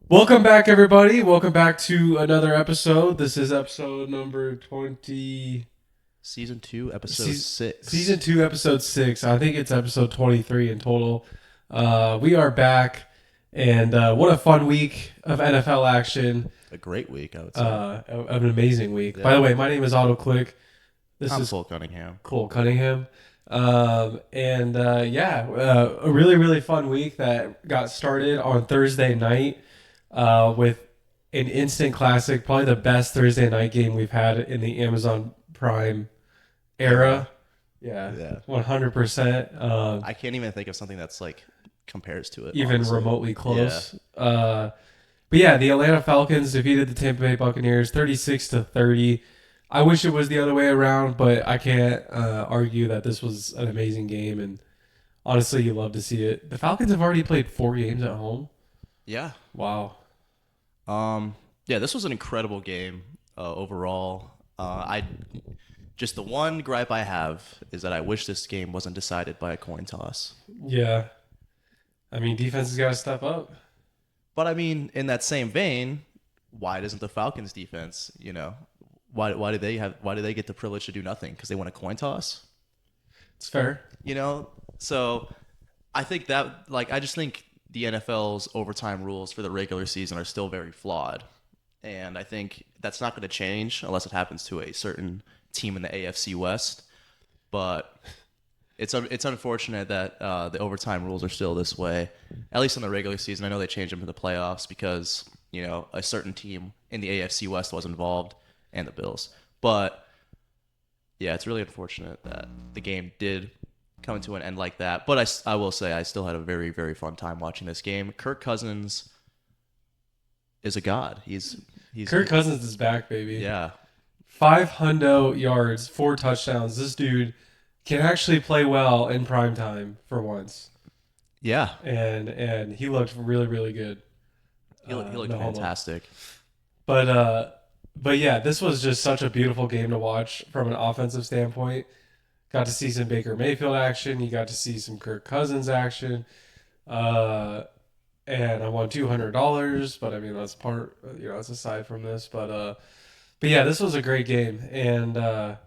Welcome back, everybody. Welcome back to another episode. This is episode number 20. Season 2, episode 6. Season 2, episode 6. I think it's episode 23 in total. We are back, and what a fun week of NFL action. A great week, I would say. An amazing week. Yeah. By the way, my name is AutoClick. I'm Cole Cunningham. Cole Cunningham. A really, really fun week that got started on Thursday night with an instant classic, probably the best Thursday night game we've had in the Amazon Prime era. Yeah. 100%. I can't even think of something that's like compares to it. Even honestly. remotely close. But yeah, the Atlanta Falcons defeated the Tampa Bay Buccaneers 36-30. I wish it was the other way around, but I can't argue that this was an amazing game, and honestly, you love to see it. The Falcons have already played 4 games at home. Yeah. Wow. Yeah, this was an incredible game overall. Just the one gripe I have is that I wish this game wasn't decided by a coin toss. Yeah. I mean, defense has got to step up. But I mean, in that same vein, why doesn't the Falcons defense, why do they get the privilege to do nothing? Because they won a coin toss? It's fair. So I think that, I just think the NFL's overtime rules for the regular season are still very flawed. And I think that's not going to change unless it happens to a certain team in the AFC West. But it's unfortunate that the overtime rules are still this way, at least in the regular season. I know they changed them for the playoffs because, a certain team in the AFC West was involved, and the Bills. But yeah, it's really unfortunate that the game did come to an end like that. But I will say I still had a very, very fun time watching this game. Kirk Cousins is a god. He's Kirk Cousins is back, baby. Yeah. 500 yards, 4 touchdowns. This dude can actually play well in prime time for once. Yeah. And he looked really, really good. He looked fantastic. But yeah, this was just such a beautiful game to watch from an offensive standpoint. Got to see some Baker Mayfield action. You got to see some Kirk Cousins action. And I won $200, but I mean, that's that's aside from this. But yeah, this was a great game. And I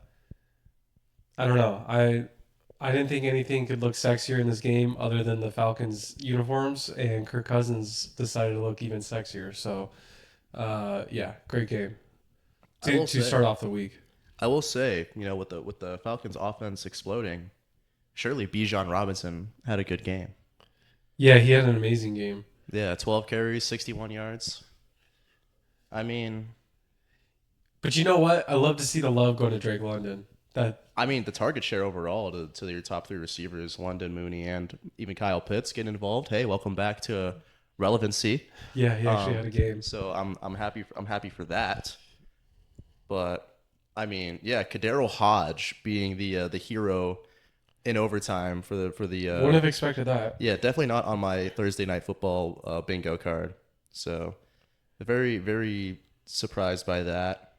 don't know. I didn't think anything could look sexier in this game other than the Falcons uniforms, and Kirk Cousins decided to look even sexier. So, yeah, great game to start off the week. I will say, with the Falcons offense exploding, surely Bijan Robinson had a good game. Yeah, he had an amazing game. Yeah, 12 carries, 61 yards. I mean, but you know what? I love to see the love go to Drake London. The target share overall to your top 3 receivers, London, Mooney, and even Kyle Pitts getting involved. Hey, welcome back to relevancy. Yeah, he actually had a game. So I'm happy for that. But I mean, yeah, Kadero Hodge being the hero in overtime for the wouldn't have expected that. Yeah, definitely not on my Thursday night football bingo card. So very, very surprised by that,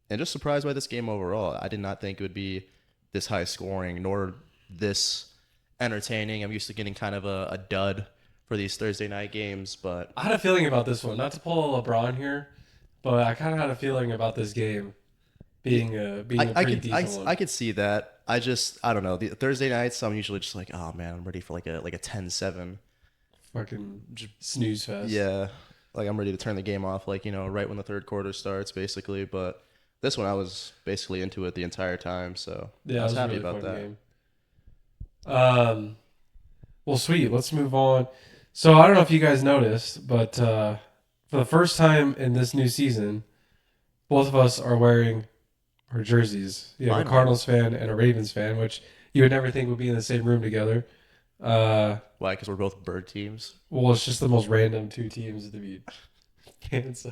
and just surprised by this game overall. I did not think it would be this high scoring nor this entertaining. I'm used to getting kind of a dud for these Thursday night games, but I had a feeling about this one. Not to pull a LeBron here, but I kind of had a feeling about this game being a pretty decent one. I could see that. I don't know. The Thursday nights, I'm usually just like, oh man, I'm ready for like a 10-7. Fucking snooze fest. Yeah, like I'm ready to turn the game off, right when the third quarter starts, basically. But this one, I was basically into it the entire time, so yeah, I was happy really about that. Game. Well, sweet. Let's move on. So I don't know if you guys noticed, but for the first time in this new season, both of us are wearing our jerseys. You have a Cardinals fan and a Ravens fan, which you would never think would be in the same room together. Why? Because we're both bird teams? Well, it's just the most random 2 teams to be fans.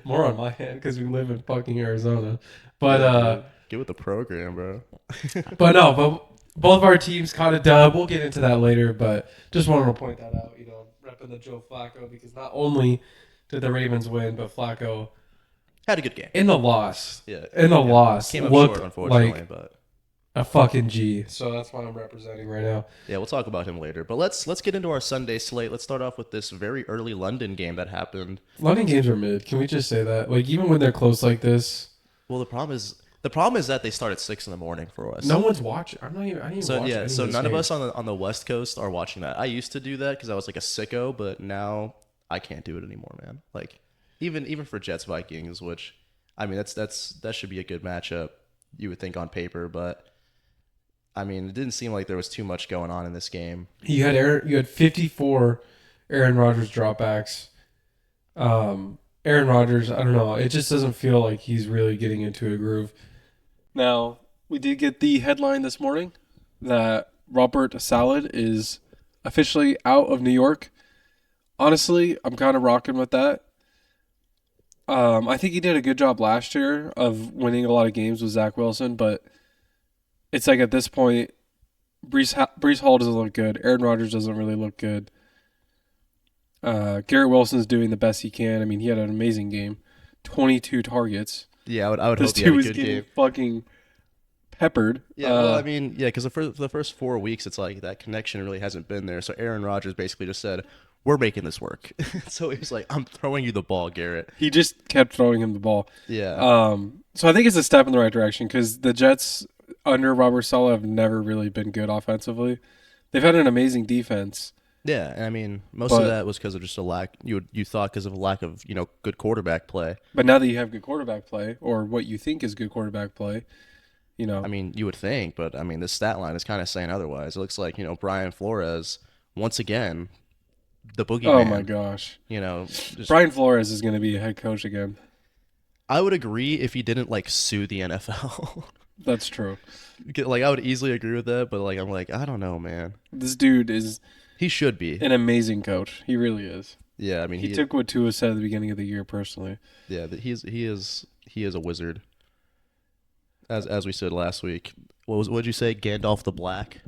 More on my hand because we live in fucking Arizona. But get with the program, bro. but both of our teams caught a dub. We'll get into that later, but just wanted to point that out. Repping the Joe Flacco, because not only did the Ravens win, but Flacco had a good game in the loss. Yeah, loss came up looked short, unfortunately, like but a fucking G. So that's why I'm representing right now. Yeah, we'll talk about him later. But let's get into our Sunday slate. Let's start off with this very early London game that happened. London games are mid. Can we just say that? Like even when they're close like this, Well, the problem is that they start at 6 in the morning for us. no one's watching. I'm not even. I didn't even So watch yeah, any so of this none of game. us on the West Coast are watching that. I used to do that because I was like a sicko, but now I can't do it anymore, man. Like even for Jets Vikings, which I mean that should be a good matchup, you would think on paper, but I mean it didn't seem like there was too much going on in this game. You had 54 Aaron Rodgers dropbacks. Aaron Rodgers, I don't know. It just doesn't feel like he's really getting into a groove. Now, we did get the headline this morning that Robert Salad is officially out of New York. Honestly, I'm kind of rocking with that. I think he did a good job last year of winning a lot of games with Zach Wilson, but it's like at this point, Brees Hall doesn't look good. Aaron Rodgers doesn't really look good. Garrett Wilson's doing the best he can. I mean, he had an amazing game, 22 targets. Yeah, I would This hope he had dude a was good getting game. fucking peppered. Yeah, well, I mean, yeah, because the first 4 weeks, it's like that connection really hasn't been there. So Aaron Rodgers basically just said, "We're making this work." So he was like, "I'm throwing you the ball, Garrett." He just kept throwing him the ball. Yeah, So I think it's a step in the right direction because the Jets under Robert Saleh have never really been good offensively. They've had an amazing defense. yeah, and I mean, most But- of that was because of just a lack. You thought because of a lack of good quarterback play. But now that you have good quarterback play, or what you think is good quarterback play, I mean, you would think, but I mean, the stat line is kind of saying otherwise. It looks like Brian Flores once again, the boogeyman. oh my gosh. Just Brian Flores is going to be a head coach again. I would agree if he didn't like sue the NFL. That's true. Like I would easily agree with that, but like I'm like I don't know, man. This dude is He should be. an amazing coach. He really is. Yeah, I mean He took what Tua said at the beginning of the year personally. Yeah, he is a wizard. As we said last week. What'd you say? Gandalf the Black?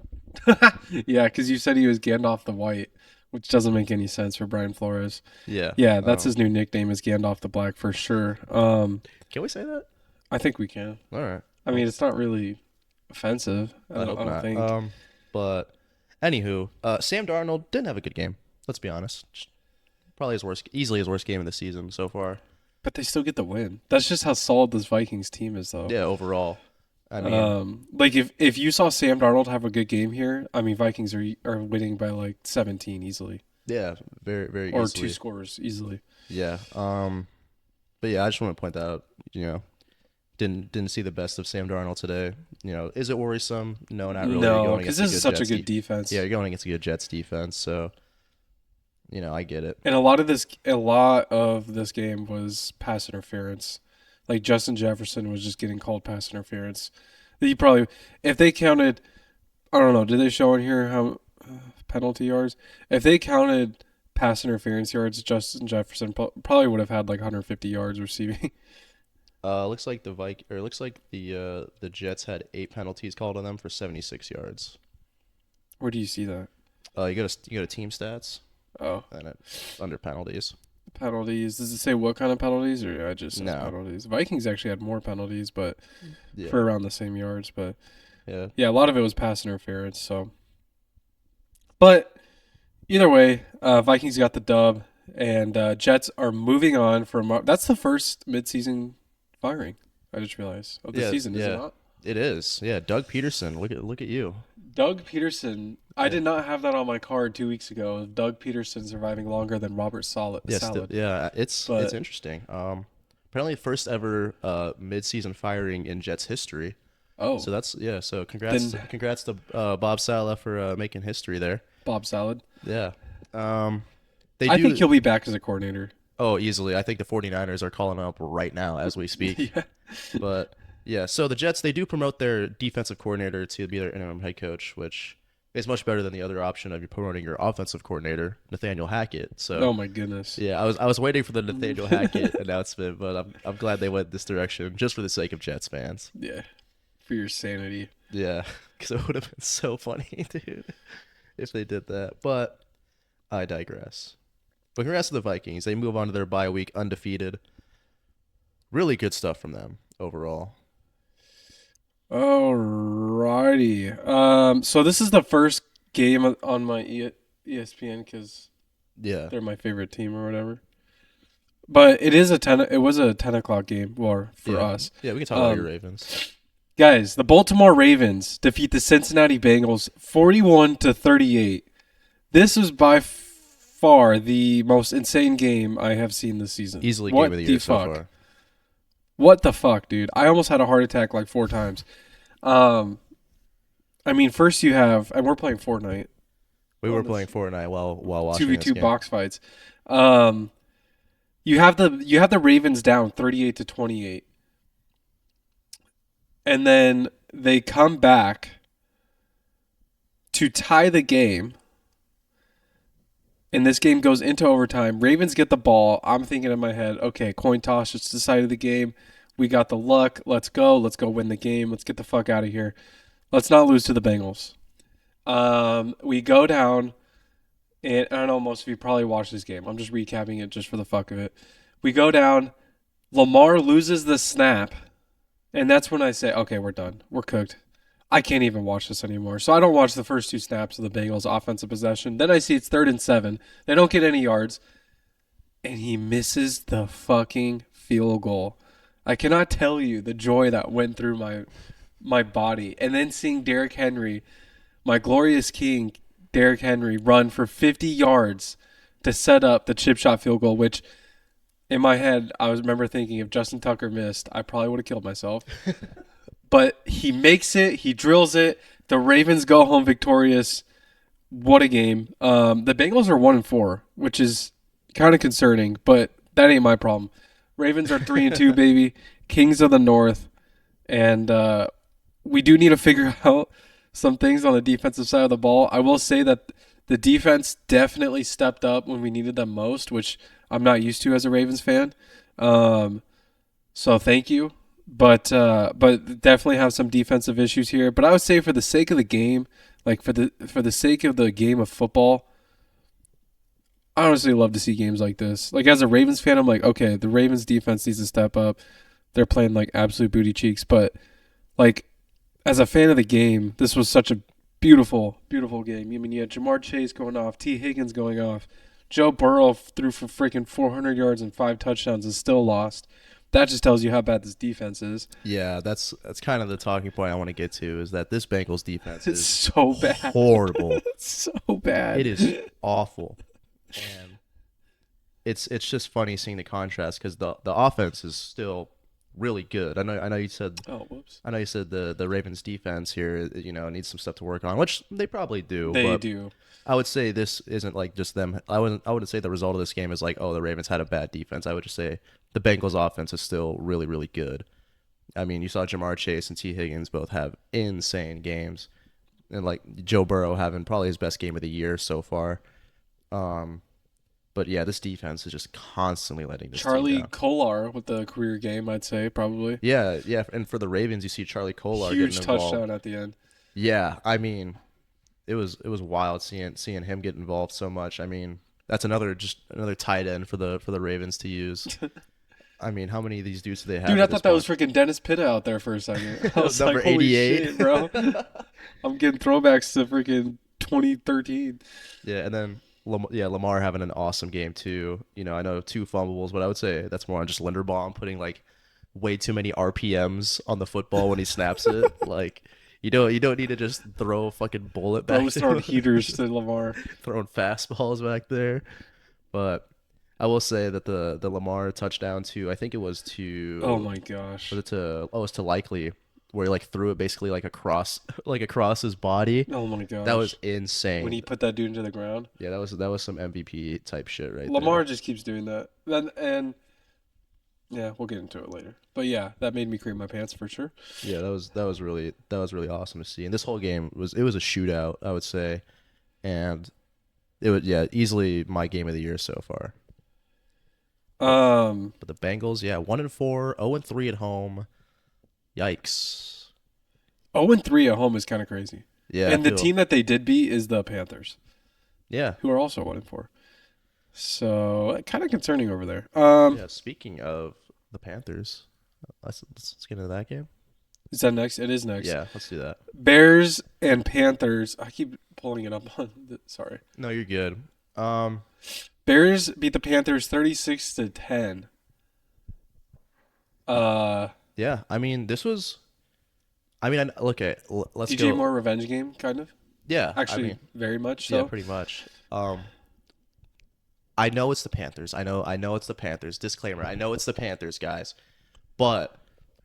Yeah, because you said he was Gandalf the White, which doesn't make any sense for Brian Flores. Yeah. Yeah, that's his new nickname is Gandalf the Black for sure. Can we say that? I think we can. All right. I mean, it's not really offensive. I hope don't not. think. But anywho, Sam Darnold didn't have a good game. Let's be honest. Probably easily his worst game of the season so far. But they still get the win. That's just how solid this Vikings team is, though. Yeah, overall. I mean, Like if you saw Sam Darnold have a good game here, I mean, Vikings are winning by like 17 easily, yeah, very very or easily. 2 scores easily. Yeah. But yeah, I just want to point that out. Didn't see the best of Sam Darnold today. Is it worrisome? No, not really. You're No, going because against this is such a Jets good defense. Yeah, you're going against a good Jets defense, so I get it. And a lot of this game was pass interference. Like Justin Jefferson was just getting called pass interference. He probably, if they counted, I don't know, did they show in here how penalty yards? If they counted pass interference yards, Justin Jefferson probably would have had like 150 yards receiving. Looks like the Jets had 8 penalties called on them for 76 yards. Where do you see that? You go to team stats Oh, and it's under penalties. penalties. Does it say what kind of penalties, or I just says No. penalties? Vikings actually had more penalties, but Yeah. for around the same yards. But Yeah. yeah, a lot of it was pass interference. So, but either way, Vikings got the dub, and Jets are moving on from. That's the first midseason firing. I just realized of the Yeah, season, is it yeah. not? It is. Yeah, Doug Peterson. Look at you. Doug Peterson. I did not have that on my card 2 weeks ago. Doug Peterson surviving longer than Robert Salad. Yeah, it's But- interesting. Apparently first ever mid-season firing in Jets history. Oh, So so congrats Then- congrats to Bob Sala for making history there. Bob Salad. Yeah. I think he'll be back as a coordinator. Oh, easily. I think the 49ers are calling him up right now as we speak. Yeah. But yeah, so the Jets, they do promote their defensive coordinator to be their interim head coach, which is much better than the other option of you promoting your offensive coordinator, Nathaniel Hackett. So Oh my goodness. yeah, I was waiting for the Nathaniel Hackett announcement, but I'm glad they went this direction just for the sake of Jets fans. Yeah. For your sanity. Yeah, because it would have been so funny, dude, if they did that. But I digress. But congrats to the Vikings. They move on to their bye week undefeated. Really good stuff from them overall. Alrighty. So this is the first game on my ESPN because Yeah. they're my favorite team or whatever. But it is a 10. It was a 10 o'clock game, or for Yeah. us. Yeah, we can talk about your Um, Ravens. Guys, the Baltimore Ravens defeat the Cincinnati Bengals 41-38. This was by far the most insane game I have seen this season. Easily game of What the the year so fuck? far. What the fuck, dude? I almost had a heart attack like 4 times. Um, I mean, first you have, and we're playing Fortnite We were on playing this Fortnite while two watching v this two game. box fights. Um, you have the Ravens down 38-28, and then they come back to tie the game. And this game goes into overtime. Ravens get the ball. I'm thinking in my head, okay, coin toss just decided the game. We got the luck. Let's go. Let's go win the game. Let's get the fuck out of here. Let's not lose to the Bengals. We go down, and I don't know, most of you probably watched this game. I'm just recapping it just for the fuck of it. We go down. Lamar loses the snap, and that's when I say, okay, we're done. We're cooked. I can't even watch this anymore. So I don't watch the first 2 snaps of the Bengals offensive possession. Then I see it's 3rd and 7. They don't get any yards, and he misses the fucking field goal. I cannot tell you the joy that went through my body. And then seeing Derrick Henry, my glorious king, Derrick Henry, run for 50 yards to set up the chip shot field goal, which in my head, remember thinking if Justin Tucker missed, I probably would have killed myself. But he makes it, he drills it. The Ravens go home victorious. What a game. The Bengals are 1-4, which is kind of concerning, but that ain't my problem. Ravens are 3-2, baby. Kings of the North. And we do need to figure out some things on the defensive side of the ball. I will say that the defense definitely stepped up when we needed them most, which I'm not used to as a Ravens fan. Um, so thank you. But definitely have some defensive issues here. But I would say for the sake of the game, like for the sake of the game of football, I honestly love to see games like this. Like as a Ravens fan, I'm like, okay, the Ravens defense needs to step up. They're playing like absolute booty cheeks. But like as a fan of the game, this was such a beautiful, beautiful game. I mean, you had Jamar Chase going off, T. Higgins going off, Joe Burrow threw for freaking 400 yards and 5 touchdowns and still lost. That just tells you how bad this defense is. Yeah, that's kind of the talking point I want to get to is that this Bengals defense It's is so bad. horrible. It's so bad. It is awful. And it's just funny seeing the contrast because the offense is still really good. I know you said Oh, whoops. I know you said the Ravens defense here, needs some stuff to work on, which they probably do. They But do. I would say this isn't like just them. I wouldn't say the result of this game is like, oh, the Ravens had a bad defense. I would just say the Bengals offense is still really, really good. I mean, you saw Jamar Chase and T. Higgins both have insane games, and like Joe Burrow having probably his best game of the year so far. Um, but yeah, this defense is just constantly letting this team Charlie down. Kolar with the career game, I'd say, probably. Yeah, yeah, and for the Ravens, you see Charlie Kolar Huge getting involved. touchdown at the end. Yeah, I mean, it was wild seeing him get involved so much. I mean, that's another tight end for the Ravens to use. I mean, how many of these dudes do they have Dude, I at this thought that was point? freaking Dennis Pitta out there for a second. I was Number like, holy 88. shit, bro. I'm getting throwbacks to freaking 2013. Yeah, and then Lamar having an awesome game too. I know 2 fumbles, but I would say that's more on just Linderbaum putting like way too many RPMs on the football when he snaps it. Like you don't need to just throw a fucking bullet Bro back was there, throwing heaters to Lamar. throwing fastballs back there. But I will say that the Lamar touchdown to I think it was Oh to my gosh. it was to Likely where he like threw it basically like across like across his body. Oh my That gosh. was insane. When he put that dude into the ground. Yeah, that was some MVP type shit right Lamar there. just keeps doing that. Then and yeah, we'll get into it later. But yeah, that made me cream my pants for sure. Yeah, that was really awesome to see. And this whole game was a shootout, I would say, and it was easily my game of the year so far. Um, But the Bengals, 1-4, 0-3 at home. Yikes. 0-3 at home is kind of crazy. Yeah, And the team that they did beat is the Panthers, Yeah, who are also 1-4. So kind of concerning over there. yeah. Speaking of the Panthers, let's get into that game. Is that next? It is next. Yeah, let's do that. Bears and Panthers. I keep pulling it up on. Sorry. No, you're good. Um, Bears beat the Panthers 36-10. Uh, yeah, I mean, this was. I mean, look at. Let's DJ go. Moore revenge game, kind of. Yeah, I Actually, mean, very much yeah, so. pretty much. I know it's the Panthers. I know it's the Panthers. Disclaimer: I know it's the Panthers, guys. But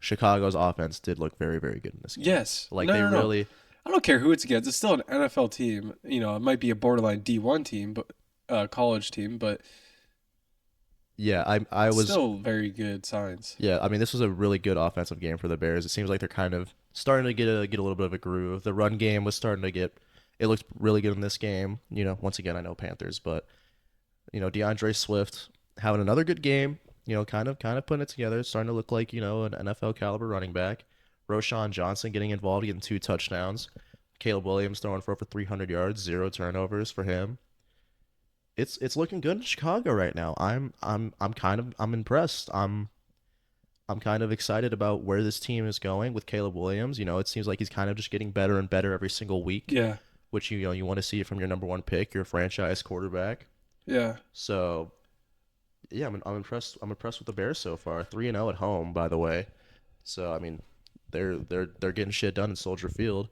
Chicago's offense did look very, very good in this game. Yes. Like No, they no, no. really. I don't care who it's against. It's still an NFL team. You know, it might be a borderline D1 team, but college team, but Yeah, I was. still very good signs. Yeah, I mean, this was a really good offensive game for the Bears. It seems like they're kind of starting to get a little bit of a groove. The run game was starting to get. It looked really good in this game. Once again, I know Panthers, but DeAndre Swift having another good game. Kind of putting it together. It's starting to look like an NFL caliber running back. Roshan Johnson getting involved, getting 2 touchdowns. Caleb Williams throwing for over 300 yards, 0 turnovers for him. It's looking good in Chicago right now. I'm impressed. I'm kind of excited about where this team is going with Caleb Williams. It seems like he's kind of just getting better and better every single week, Yeah. which you want to see from your number one pick, your franchise quarterback. Yeah. So yeah, I'm impressed. I'm impressed with the Bears so far. 3-0 at home, by the way. So I mean, they're getting shit done in Soldier Field.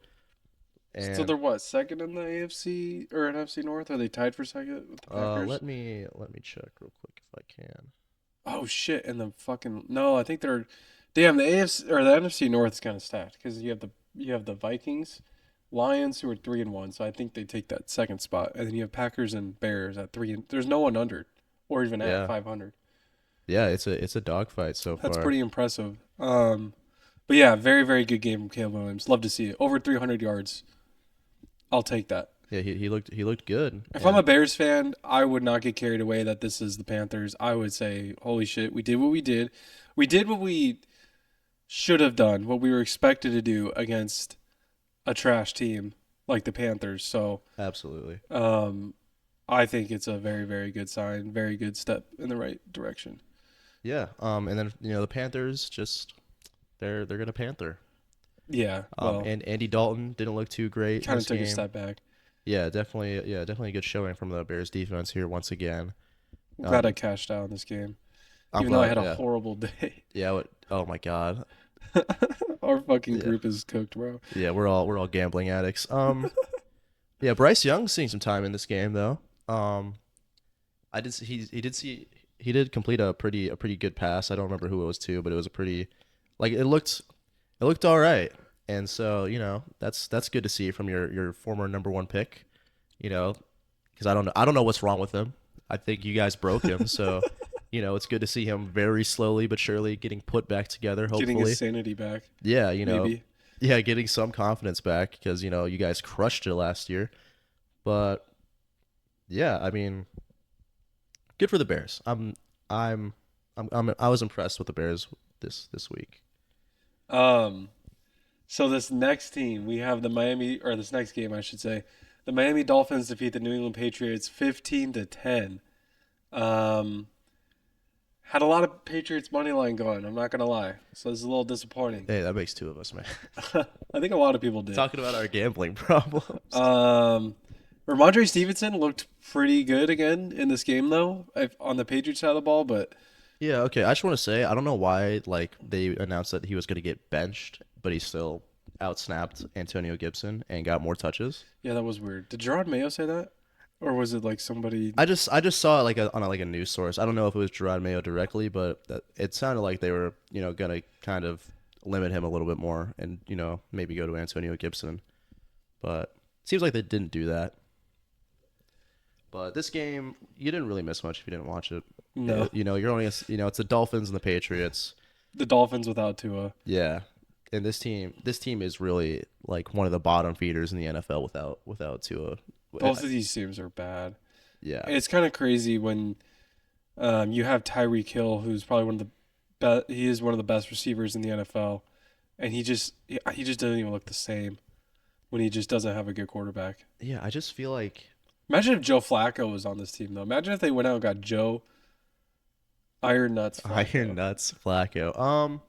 So And they're what, second in the AFC or NFC North? Are they tied for second with the Packers? let me check real quick if I can. Oh shit! And the fucking no, I think they're damn the AFC or the NFC North is kind of stacked because you have the Vikings, Lions who are 3-1, so I think they take that second spot, and then you have Packers and Bears at three. And there's no one under, or even at Yeah, 500. yeah, it's a dogfight so That's far. pretty impressive. But yeah, very very good game from Caleb Williams. Love to see it. Over 300 yards. I'll take that. Yeah, he looked good. If I'm a And Bears fan, I would not get carried away that this is the Panthers. I would say, holy shit, we did what we did. We did what we should have done, what we were expected to do against a trash team like the Panthers. So, absolutely. I think it's a very, very good sign, very good step in the right direction. Yeah. And then the Panthers just they're gonna panther. Yeah, well, And Andy Dalton didn't look too great in kind of this took a game. step back. Yeah, definitely a good showing from the Bears defense here once again. I'm glad I Um, cashed out in this game, I'm even though I glad. had a Yeah, horrible day. yeah. Oh my God. Our fucking Yeah, group is cooked, bro. yeah. We're all gambling addicts. Yeah. Bryce Young's seeing some time in this game though. I did. He did complete a pretty good pass. I don't remember who it was to, but it was a pretty, like it looked all right. And so that's good to see from your former number one pick. Because I don't know what's wrong with him. I think you guys broke him. So it's good to see him very slowly but surely getting put back together. Getting Hopefully, his sanity back, yeah. maybe. Yeah, getting some confidence back because you guys crushed it last year. But yeah, I mean, good for the Bears. I was impressed with the Bears this week. Um, so this next team, we have the Miami, or this next game, I should say, the Miami Dolphins defeat the New England Patriots 15-10. Um, had a lot of Patriots money line going. I'm not gonna lie, so this is a little disappointing. Hey, that makes two of us, man. I think a lot of people did. Talking about our gambling problems. Ramondre Stevenson looked pretty good again in this game, though, on the Patriots side of the ball. But Yeah, okay. I just want to say I don't know why like they announced that he was going to get benched, but he still outsnapped Antonio Gibson and got more touches. yeah, that was weird. Did Gerard Mayo say that, or was it like somebody? I just saw it like on a news source. I don't know if it was Gerard Mayo directly, but it sounded like they were going to kind of limit him a little bit more and maybe go to Antonio Gibson. But it seems like they didn't do that. But this game, you didn't really miss much if you didn't watch it. No, You're only it's the Dolphins and the Patriots. the Dolphins without Tua. Yeah, and this team is really like one of the bottom feeders in the NFL without Tua. Both of these teams are bad. Yeah, It's kind of crazy when you have Tyreek Hill, who's probably one of the he is one of the best receivers in the NFL, and he just doesn't even look the same when he just doesn't have a good quarterback. yeah. I just feel like Imagine if Joe Flacco was on this team, though. Imagine if they went out and got Joe Iron Nuts Iron Flacco. Nuts Flacco.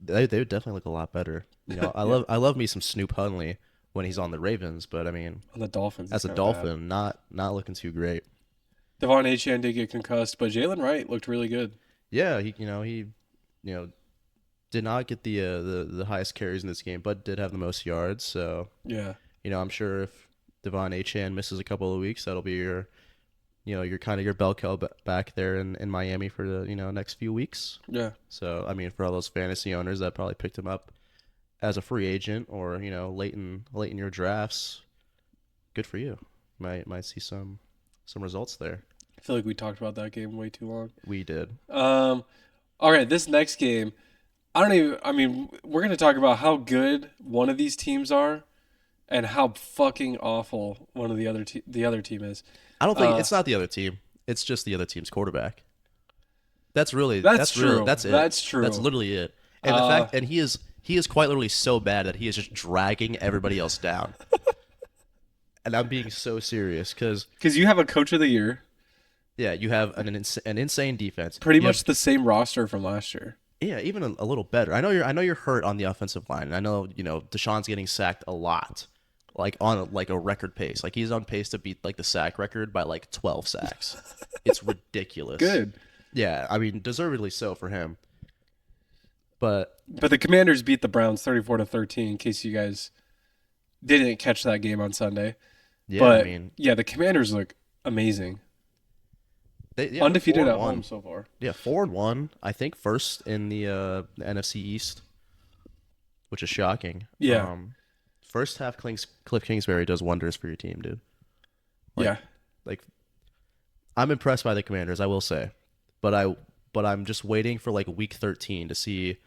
They would definitely look a lot better. I love me some Snoop Hunley when he's on the Ravens, but I mean, On the Dolphins, as it's a kind of bad. Dolphin, not looking too great. Devon Achane did get concussed, but Jalen Wright looked really good. Yeah, he you know did not get the highest carries in this game, but did have the most yards. So Yeah. I'm sure if Devon Achane misses a couple of weeks, that'll be your kind of your bell cow back there in Miami for the next few weeks. Yeah. So I mean, for all those fantasy owners that probably picked him up as a free agent or late in your drafts, good for you. Might see some results there. I feel like we talked about that game way too long. We did. All right, this next game, I mean, we're going to talk about how good one of these teams are and how fucking awful one of the other team is. I don't think it's not the other team. It's just the other team's quarterback. That's really That's really true. that's it. That's true. That's literally it. And the fact and he is quite literally so bad that he is just dragging everybody else down. And I'm being so serious because you have a coach of the year, yeah, you have an insane defense. pretty You much have- the same roster from last year. yeah, even a little better. I know you're hurt on the offensive line. And I know Deshaun's getting sacked a lot, like on a record pace. Like he's on pace to beat like the sack record by like 12 sacks. It's ridiculous. Good. Yeah, I mean, deservedly so for him. But But the Commanders beat the Browns 34-13 in case you guys didn't catch that game on Sunday. yeah, But I mean, yeah, the Commanders look amazing. they're Undefeated at 4-1. home so far. Yeah, 4-1. I think first in the NFC East, which is shocking. Yeah. First half, Cliff Kingsbury does wonders for your team, dude. Like- Yeah. Like, I'm impressed by the Commanders, I will say, but I'm just waiting for like week 13 to see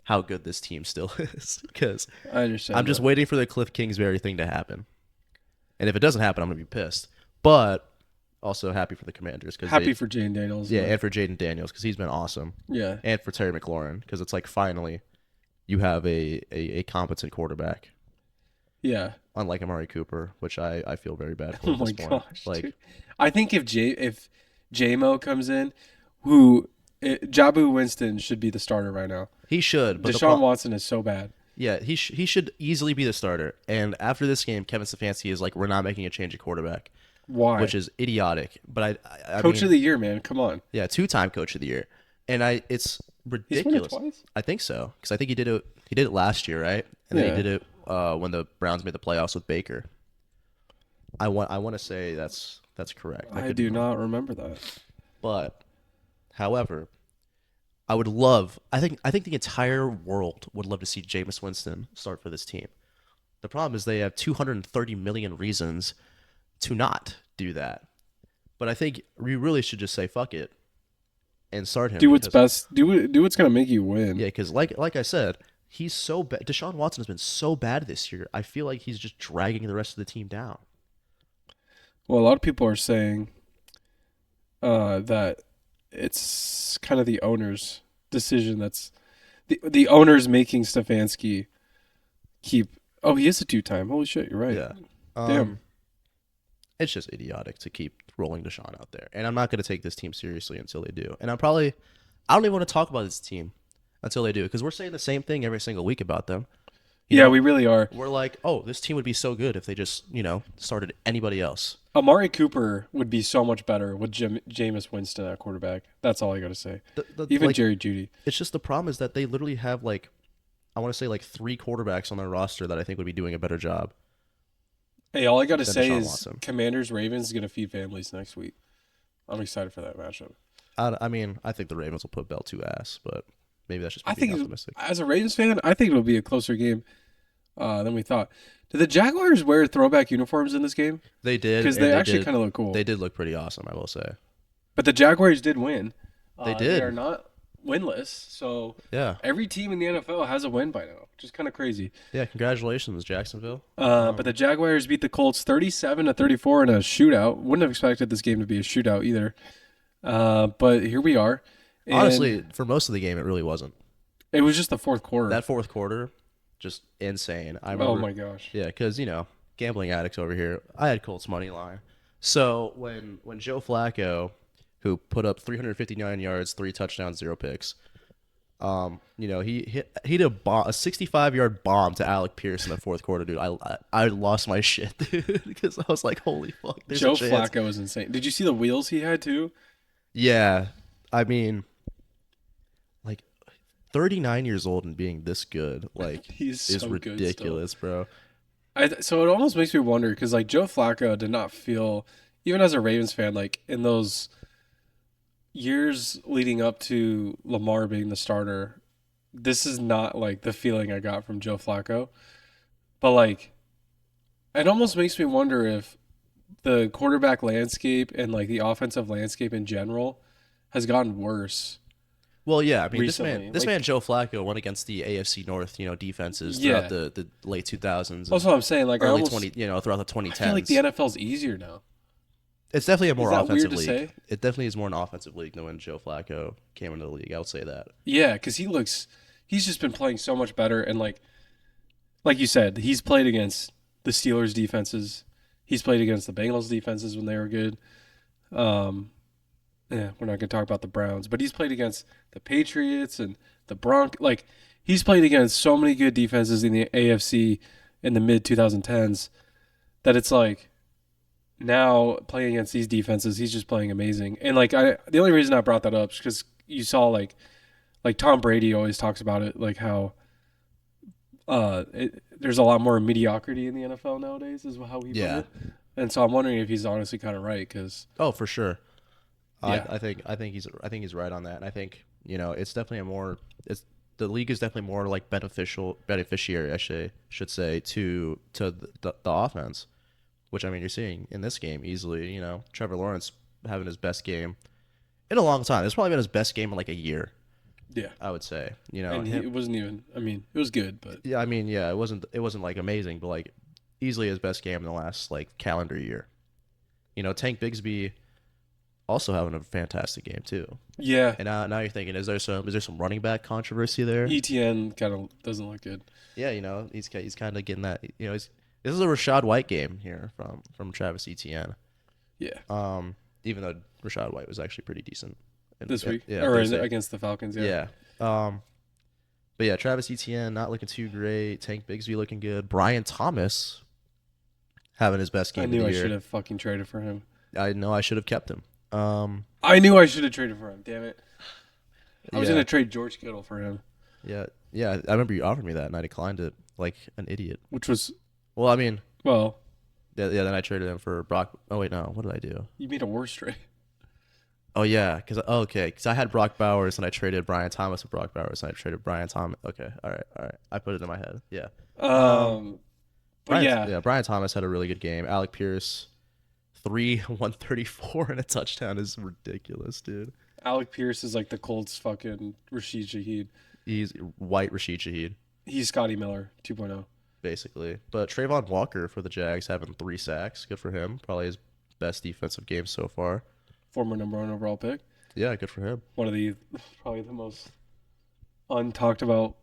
how good this team still is because I understand. I'm just that. waiting for the Cliff Kingsbury thing to happen. And if it doesn't happen, I'm gonna be pissed. But also happy for the Commanders because Happy for Jane Daniels. yeah, and for Jaden Daniels because he's been awesome, Yeah. and for Terry McLaurin because it's like finally you have a competent quarterback, Yeah. unlike Amari Cooper, which I feel very bad for Oh at my this point. gosh. Like dude. I think if JMO comes in, Jabu Winston should be the starter right now. he should, but Deshaun Watson is so bad. yeah, he should easily be the starter. And after this game, Kevin Stefanski is like, we're not making a change at quarterback, Why? which is idiotic. But I Coach mean, of the year, man. Come on. yeah, 2-time coach of the year, and it's He's won it ridiculous. twice? I think so because I think he did it last year, right? And then Yeah. he did it when the Browns made the playoffs with Baker. I want to say that's correct. I could do be wrong. not remember that. But however, I would love. I think the entire world would love to see Jameis Winston start for this team. The problem is they have 230 million reasons to not do that. But I think we really should just say fuck it and start him. Do what's because- best. Do what's gonna make you win. Yeah, because like I said, he's so bad. Deshaun Watson has been so bad this year. I feel like he's just dragging the rest of the team down. Well, a lot of people are saying that it's kind of the owner's decision. That's the owner's making Stefanski keep. Oh, he is a 2-time. Holy shit, you're right. Yeah. Damn. It's just idiotic to keep rolling Deshaun out there. And I'm not going to take this team seriously until they do. And I don't even want to talk about this team until they do because we're saying the same thing every single week about them. You Yeah, know, we really are. we're like, oh, this team would be so good if they just, started anybody else. Amari Cooper would be so much better with Jameis Winston at quarterback. That's all I got to say. Even like, Jerry Jeudy. it's just the problem is that they literally have like, I want to say like 3 quarterbacks on their roster that I think would be doing a better job. Hey, all I got to Than say Deshaun is Watson. Commanders Ravens is going to feed families next week. I'm excited for that matchup. I mean, I think the Ravens will put Bell to ass, but maybe that's just me I being think optimistic. as a Ravens fan, I think it'll be a closer game than we thought. Did the Jaguars wear throwback uniforms in this game? They did Because and they actually did- kind of look cool. They did look pretty awesome, I will say. But the Jaguars did win. They They did. are not winless, so Yeah. every team in the NFL has a win by now, which is kind of crazy. Yeah, congratulations, Jacksonville. But the Jaguars beat the Colts 37-34 in a shootout. Wouldn't have expected this game to be a shootout either. But here we are. And Honestly, for most of the game, it really wasn't. it was just the fourth quarter. That fourth quarter, just insane. I remember. Oh my gosh. Yeah, because gambling addicts over here. I had Colts money line. So when Joe Flacco, who put up 359 yards, 3 touchdowns, 0 picks, He did a 65-yard bomb to Alec Pierce in the fourth quarter, dude. I lost my shit, dude, because I was like, holy fuck, there's a Joe chance. Flacco was insane. Did you see the wheels he had too? Yeah, I mean, like 39 years old and being this good, like, He's is so good still. ridiculous, bro. So it almost makes me wonder because like Joe Flacco did not feel, even as a Ravens fan, like in those years leading up to Lamar being the starter, this is not like the feeling I got from Joe Flacco. But like, it almost makes me wonder if the quarterback landscape and like the offensive landscape in general has gotten worse Well, yeah, I mean, recently. this man Joe Flacco went against the AFC North, defenses throughout Yeah, the late 2000s that's and what I'm saying. Like, early 20, throughout the I feel like the 2010s. NFL's easier now. It's definitely a Is more that weird offensive to league. say? It definitely is more an offensive league than when Joe Flacco came into the league. I would say that. Yeah, because he's just been playing so much better. And like you said, he's played against the Steelers defenses. He's played against the Bengals defenses when they were good. Um, yeah, we're not going to talk about the Browns, but he's played against the Patriots and the Broncos. Like, he's played against so many good defenses in the AFC in the mid 2010s that it's like now playing against these defenses, he's just playing amazing. And like the only reason I brought that up is because you saw like Tom Brady always talks about it, like how there's a lot more mediocrity in the NFL nowadays, is how he put Yeah. it. And so I'm wondering if he's honestly kind of right, because Oh, for sure. yeah, I think he's right on that, and I think it's definitely it's the league is definitely more like beneficiary, should say, to the offense, which I mean you're seeing in this game easily. Trevor Lawrence having his best game in a long time. It's probably been his best game in like a year, yeah. I would say. And Him. it wasn't even. I mean, it was good, but Yeah, I mean, yeah, it wasn't like amazing, but like easily his best game in the last like calendar year. Tank Bigsby also having a fantastic game too. yeah, And now you're thinking, is there some running back controversy there? ETN kind of doesn't look good. Yeah, he's kind of getting that. This is a Rashad White game here from Travis Etienne. Yeah, Even though Rashad White was actually pretty decent this week yeah, or Thursday. against the Falcons. Yeah, Yeah. But yeah, Travis Etienne not looking too great. Tank Bigsby looking good. Brian Thomas having his best game I of knew the I year. should have fucking traded for him. I know I should have kept him. I knew I should have traded for him. Damn it! I was Yeah. gonna trade George Kittle for him, Yeah, yeah. I remember you offered me that, and I declined it like an idiot. which was Well, I mean, well. yeah. Then I traded him for Brock. Oh wait, no. What did I do? You made a worse trade. Oh yeah, because I had Brock Bowers and I traded Brian Thomas with Brock Bowers and I traded Brian Thomas. Okay, all right. I put it in my head. Yeah. But Yeah. Brian Thomas had a really good game. Alec Pierce, 134 and a touchdown is ridiculous, dude. Alec Pierce is like the Colts fucking Rashid Shaheed. He's white Rashid Shaheed, He's Scotty Miller 2.0. basically. But Trayvon Walker for the Jags having 3 sacks. Good for him. Probably his best defensive game so far. Former number 1 overall pick. Yeah, good for him. One of the probably the most untalked about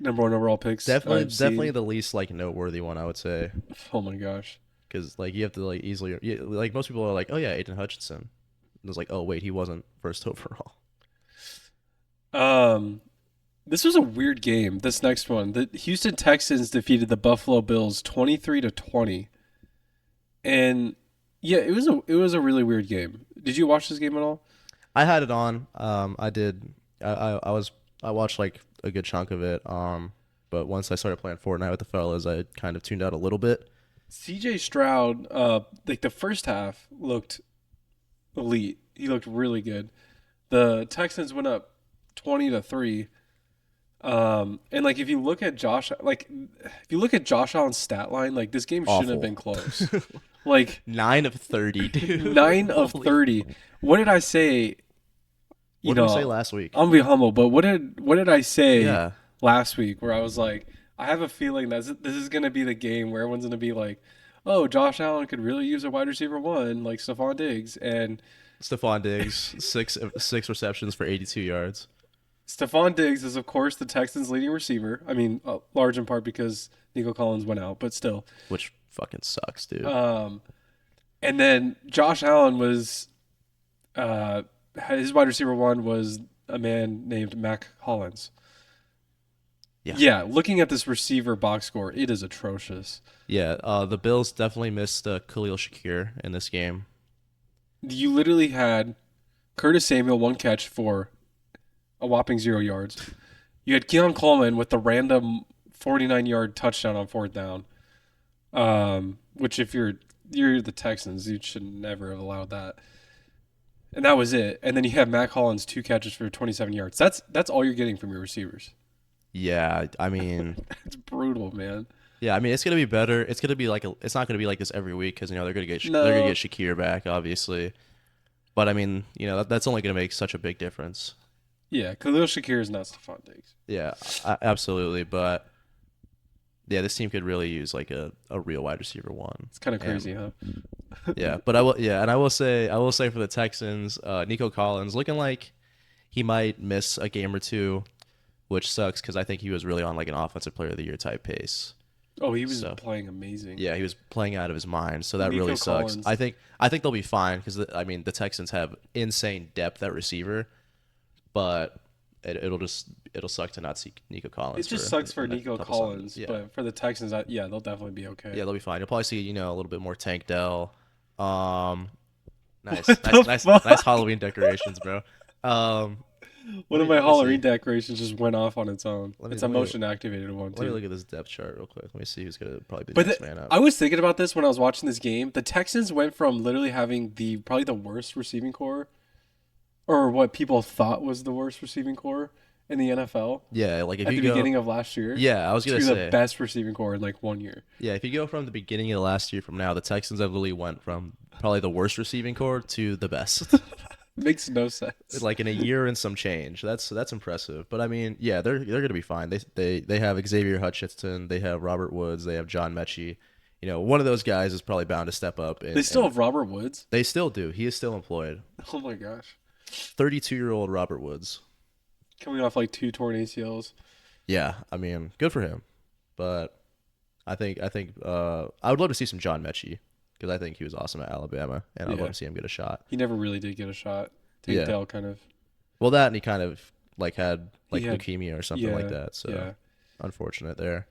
number 1 overall picks. Definitely the least like noteworthy one, I would say. Oh my gosh. Because like you have to like easily like most people are like, oh yeah, Aiden Hutchinson. And it's like, oh wait, he wasn't first overall. This was a weird game. This next one, the Houston Texans defeated the Buffalo Bills 23-20, and yeah, it was a really weird game. Did you watch this game at all? I had it on. I did. I watched like a good chunk of it. But once I started playing Fortnite with the fellas, I kind of tuned out a little bit. CJ Stroud, like the first half looked elite. He looked really good. The Texans went up 20-3. And like if you look at Josh Allen's stat line, like this game shouldn't have been close. Like 9 of 30, dude. 9 of 30. What did I say? What did we say last week? I'm gonna be humble, but what did I say Yeah. last week where I was like, I have a feeling that this is gonna be the game where everyone's gonna be like, oh, Josh Allen could really use a wide receiver 1 like Stephon Diggs, and Stephon Diggs, six receptions for 82 yards. Stephon Diggs is, of course, the Texans' leading receiver. I mean, large in part because Nico Collins went out, but still. Which fucking sucks, dude. And then Josh Allen was, his wide receiver 1 was a man named Mac Hollins. Yeah. Yeah, looking at this receiver box score, it is atrocious. Yeah, the Bills definitely missed Khalil Shakir in this game. You literally had Curtis Samuel one catch for a whopping 0 yards. You had Keon Coleman with the random 49-yard touchdown on fourth down. Which if you're the Texans, you should never have allowed that. And that was it. And then you have Mac Hollins 2 catches for 27 yards. That's all you're getting from your receivers. Yeah, I mean, It's brutal, man. yeah, I mean it's gonna be better. It's gonna be like it's not gonna be like this every week because they're gonna get they're gonna No. get Shakir back, obviously. But I mean, that's only gonna make such a big difference. Yeah, Khalil Shakir is not Stephon Diggs. Yeah, absolutely. But yeah, this team could really use like a real wide receiver one. It's kind of And crazy, huh? yeah, but I will say for the Texans, Nico Collins looking like he might miss a game or two, which sucks because I think he was really on like an offensive player of the year type pace. Oh, he was So playing amazing. yeah, he was playing out of his mind, so that Nico really sucks. Collins. I think they'll be fine because I mean the Texans have insane depth at receiver, but it'll suck to not see Nico Collins. It just for sucks for a Nico couple Collins, Sundays. Yeah, but for the Texans, yeah, they'll definitely be okay. yeah, they'll be fine. You'll probably see a little bit more Tank Dell. Nice, What the nice fuck? Halloween decorations, bro. One of my Halloween decorations just went off on its own. Let me It's a let me motion activated one let me too. look at this depth chart real quick. Let me see who's gonna probably be the But next man up. I was thinking about this when I was watching this game. The Texans went from literally having probably the worst receiving core, or what people thought was the worst receiving core in the NFL Yeah, like if at you the go, beginning of last year, yeah, I was to gonna the say, best receiving core in like 1 year. yeah, if you go from the beginning of the last year from now, the Texans have literally went from probably the worst receiving core to the best. Makes no sense. Like in a year and some change. That's impressive. But I mean, yeah, they're gonna be fine. They have Xavier Hutchinson, they have Robert Woods, they have John Mechie. One of those guys is probably bound to step up. They still have Robert Woods. They still do. He is still employed. Oh my gosh, 32-year-old Robert Woods. coming off like 2 torn ACLs. Yeah, I mean, good for him. But I think I would love to see some John Mechie because I think he was awesome at Alabama, and I'd Yeah. love to see him get a shot. He never really did get a shot. Tank Yeah. Dell kind of. Well, that and he kind of like had like He had- leukemia or something like yeah, that. So yeah. unfortunate there.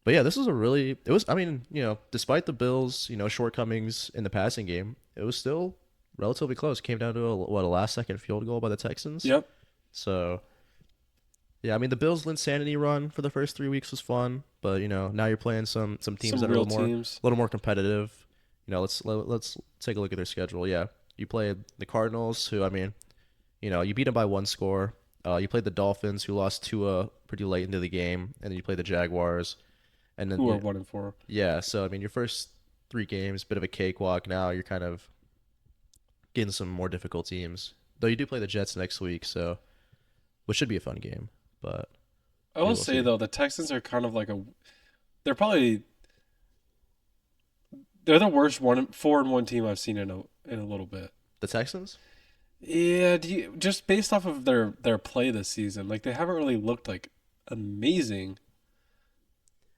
But yeah, this was it was, I mean, despite the Bills, shortcomings in the passing game, it was still relatively close. It came down to a last second field goal by the Texans. Yep. So yeah, I mean the Bills' insanity run for the first 3 weeks was fun, but now you're playing some teams Some that are real a teams. little more competitive. Let's take a look at their schedule. Yeah, you played the Cardinals, who I mean, you beat them by one score. You played the Dolphins, who lost Tua pretty late into the game, and then you played the Jaguars, and then Who are 1-4. yeah. So I mean, your first 3 games, bit of a cakewalk. Now you're kind of getting some more difficult teams. Though you do play the Jets next week, so which should be a fun game. But I will we'll say see. though, the Texans are kind of like they're probably they're the worst 4-1 team I've seen in a little bit. the Texans, Yeah, just based off of their play this season, like they haven't really looked like amazing,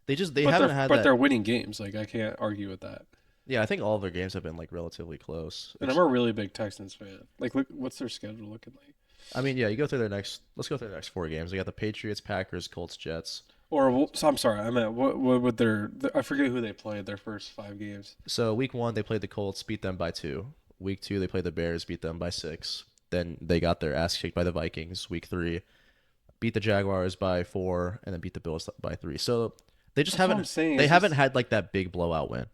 they but haven't had but that. they're winning games. Like I can't argue with that. Yeah, I think all of their games have been like relatively close. And I'm a really big Texans fan. Like, look, what's their schedule looking like? I mean, yeah, you go through their next. Let's go through their next 4 games. They got the Patriots, Packers, Colts, Jets. Or so I'm sorry, I meant what would I forget who they played their first 5 games. So week 1 they played the Colts, beat them by 2. Week 2 they played the Bears, beat them by 6. Then they got their ass kicked by the Vikings. Week 3 beat the Jaguars by 4, and then beat the Bills by 3. So they just That's what haven't. I'm saying. They It's haven't just- had like that big blowout win.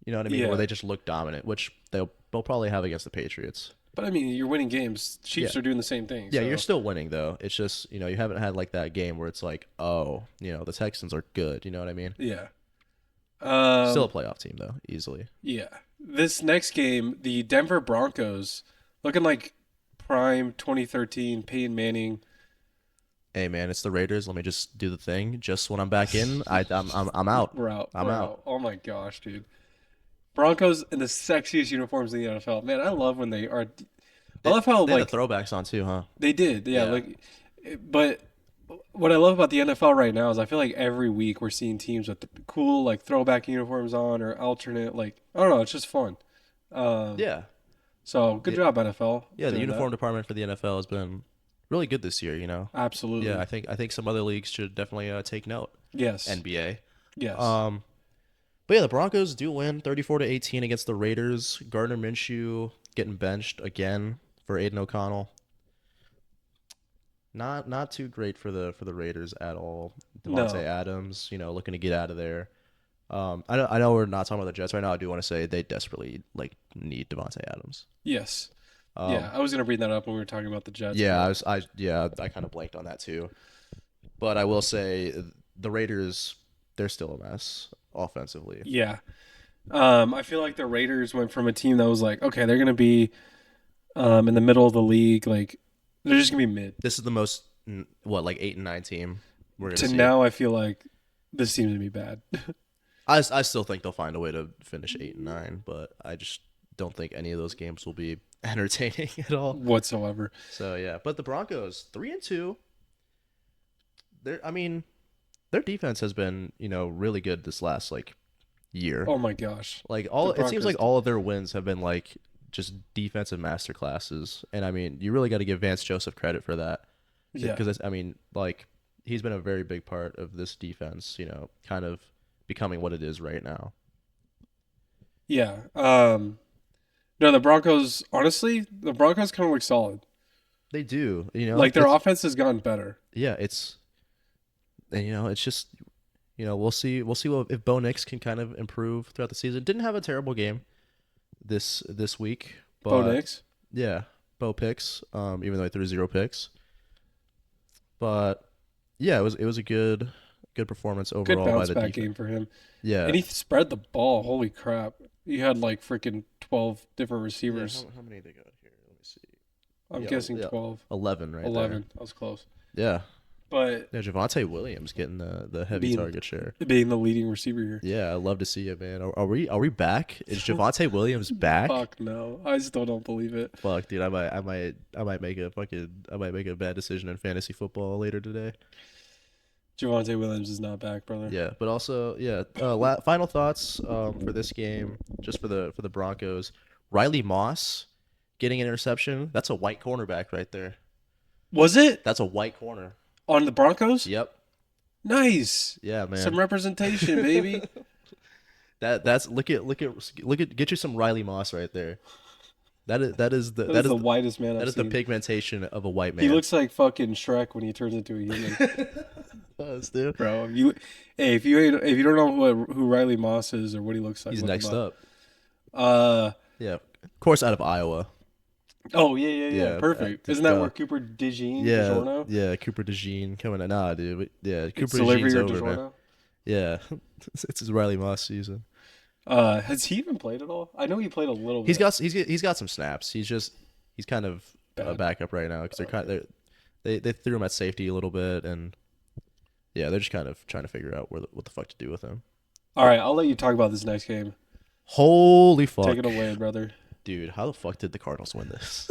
You know what I mean? Yeah. Where they just look dominant, which they'll probably have against the Patriots. But I mean, you're winning games. Chiefs Yeah. are doing the same thing. Yeah, so. you're still winning though. It's just you haven't had like that game where it's like, oh, the Texans are good. You know what I mean? Yeah. Still a playoff team though, easily. Yeah. This next game, the Denver Broncos, looking like prime 2013 Peyton Manning. Hey man, it's the Raiders. Let me just do the thing. Just when I'm back in, I'm out. We're out. I'm We're out. Oh my gosh, dude. Broncos in the sexiest uniforms in the NFL. Man, I love when they are. I love how They like had the throwbacks on too, huh? they did. Yeah, Yeah. like, but what I love about the NFL right now is I feel like every week we're seeing teams with the cool like throwback uniforms on or alternate. Like I don't know, it's just fun. Yeah, So good job NFL. yeah. The doing uniform that. department for the NFL has been really good this year. You know. Absolutely. Yeah, I think some other leagues should definitely take note. Yes. NBA. Yes. But yeah, the Broncos do win 34-18 against the Raiders. Gardner Minshew getting benched again for Aiden O'Connell. Not too great for the Raiders at all. Devontae No. Adams, looking to get out of there. I know we're not talking about the Jets right now. I do want to say they desperately need Devontae Adams. Yes. Um, Yeah, I was gonna bring that up when we were talking about the Jets. yeah, but- I kind of blanked on that too. But I will say the Raiders, they're still a mess offensively. Yeah. I feel like the Raiders went from a team that was like, okay, they're gonna be in the middle of the league, like they're just gonna be mid. This is the most 8 and 9 team we're gonna To see. now, I feel like this team's gonna be bad I still think they'll find a way to finish 8 and 9, but I just don't think any of those games will be entertaining at all. whatsoever. So yeah, but the Broncos 3-2. Their defense has been really good this last year. Oh my gosh. It Broncos- seems like all of their wins have been just defensive masterclasses, and you really got to give Vance Joseph credit for that. Yeah. Because he's been a very big part of this defense. Kind of becoming what it is right now. Yeah. No, the Broncos. Honestly, the Broncos kind of look solid. They do, Like their offense has gotten better. Yeah, it's just we'll see if Bo Nix can kind of improve throughout the season. Didn't have a terrible game this week, but Bo Nix. yeah, Bo picks, even though he threw 0 picks. But yeah, it was a good performance Good overall by bounce the back defense. game for him. Yeah. And he spread the ball. Holy crap. He had freaking 12 different Yeah, receivers. how many they got here? Let me see. I'm Yeah, guessing yeah. 12. 11 right 11. I was close. there. Yeah. But Yeah, Javonte Williams getting the heavy Being- target share. being the leading receiver here. Yeah, I love to see it, man. Are we back? Is Javonte Williams back? Fuck no. I still don't believe it. Fuck, dude, I might make a bad decision in fantasy football later today. Javonte Williams is not back, brother. Yeah, but also, yeah. Final thoughts for this game, just for the Broncos. Riley Moss getting an interception. That's a white cornerback right there. Was it That's a white corner. on the Broncos? Yep. Nice. Yeah, man. Some representation, baby. That's look at get you some Riley Moss right there. That is the That is the whitest man that I've is seen. the pigmentation of a white man. He looks like fucking Shrek when he turns into a human, does, dude. bro. If you don't know who Riley Moss is or what he looks like, He's look him next up. Yeah. Of course, out of Iowa. Oh yeah. Yeah, Perfect. Isn't that where Cooper DeJean? Yeah, DiGiorno? yeah. Cooper DeJean coming in. Nah, dude. Yeah, It's Cooper delivery DeJean's or over, man. DiGiorno? Yeah, it's his Riley Moss season. Has he even played at all? I know he played a little bit. He's got some snaps. He's kind of a Bad. backup right now because they threw him at safety a little bit, and yeah, they're just kind of trying to figure out what the fuck to do with him. All right, I'll let you talk about this next game. Holy fuck, Take it away, brother. dude! How the fuck did the Cardinals win this?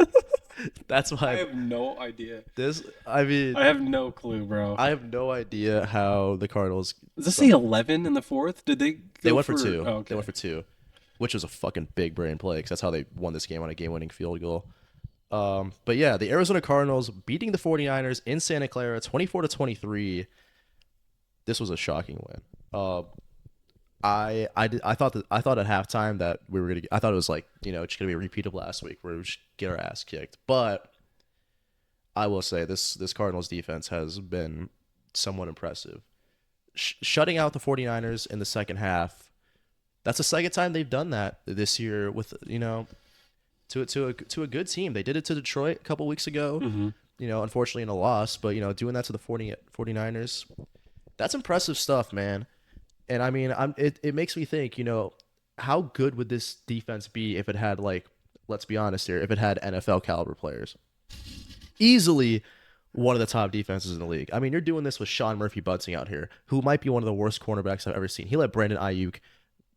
That's why I have no idea. I have no clue, bro. I have no idea how the Cardinals. Does this say 11 in the fourth? Did they? They go went for 2. Oh, okay. They went for 2, which was a fucking big brain play because that's how they won this game on a game-winning field goal. But yeah, the Arizona Cardinals beating the 49ers in Santa Clara 24-23. This was a shocking win. I thought at halftime that I thought it was it's gonna be a repeat of last week where we just get our ass kicked. But I will say this Cardinals defense has been somewhat impressive. Shutting out the 49ers in the second half. That's the second time they've done that this year with to a good team. They did it to Detroit a couple weeks ago. Mm-hmm. Unfortunately in a loss, but doing that to the 49ers. That's impressive stuff, man. And I mean, it makes me think, how good would this defense be if it had let's be honest here, if it had NFL caliber players? Easily one of the top defenses in the league. I mean, you're doing this with Sean Murphy-Bunting out here, who might be one of the worst cornerbacks I've ever seen. He let Brandon Ayuk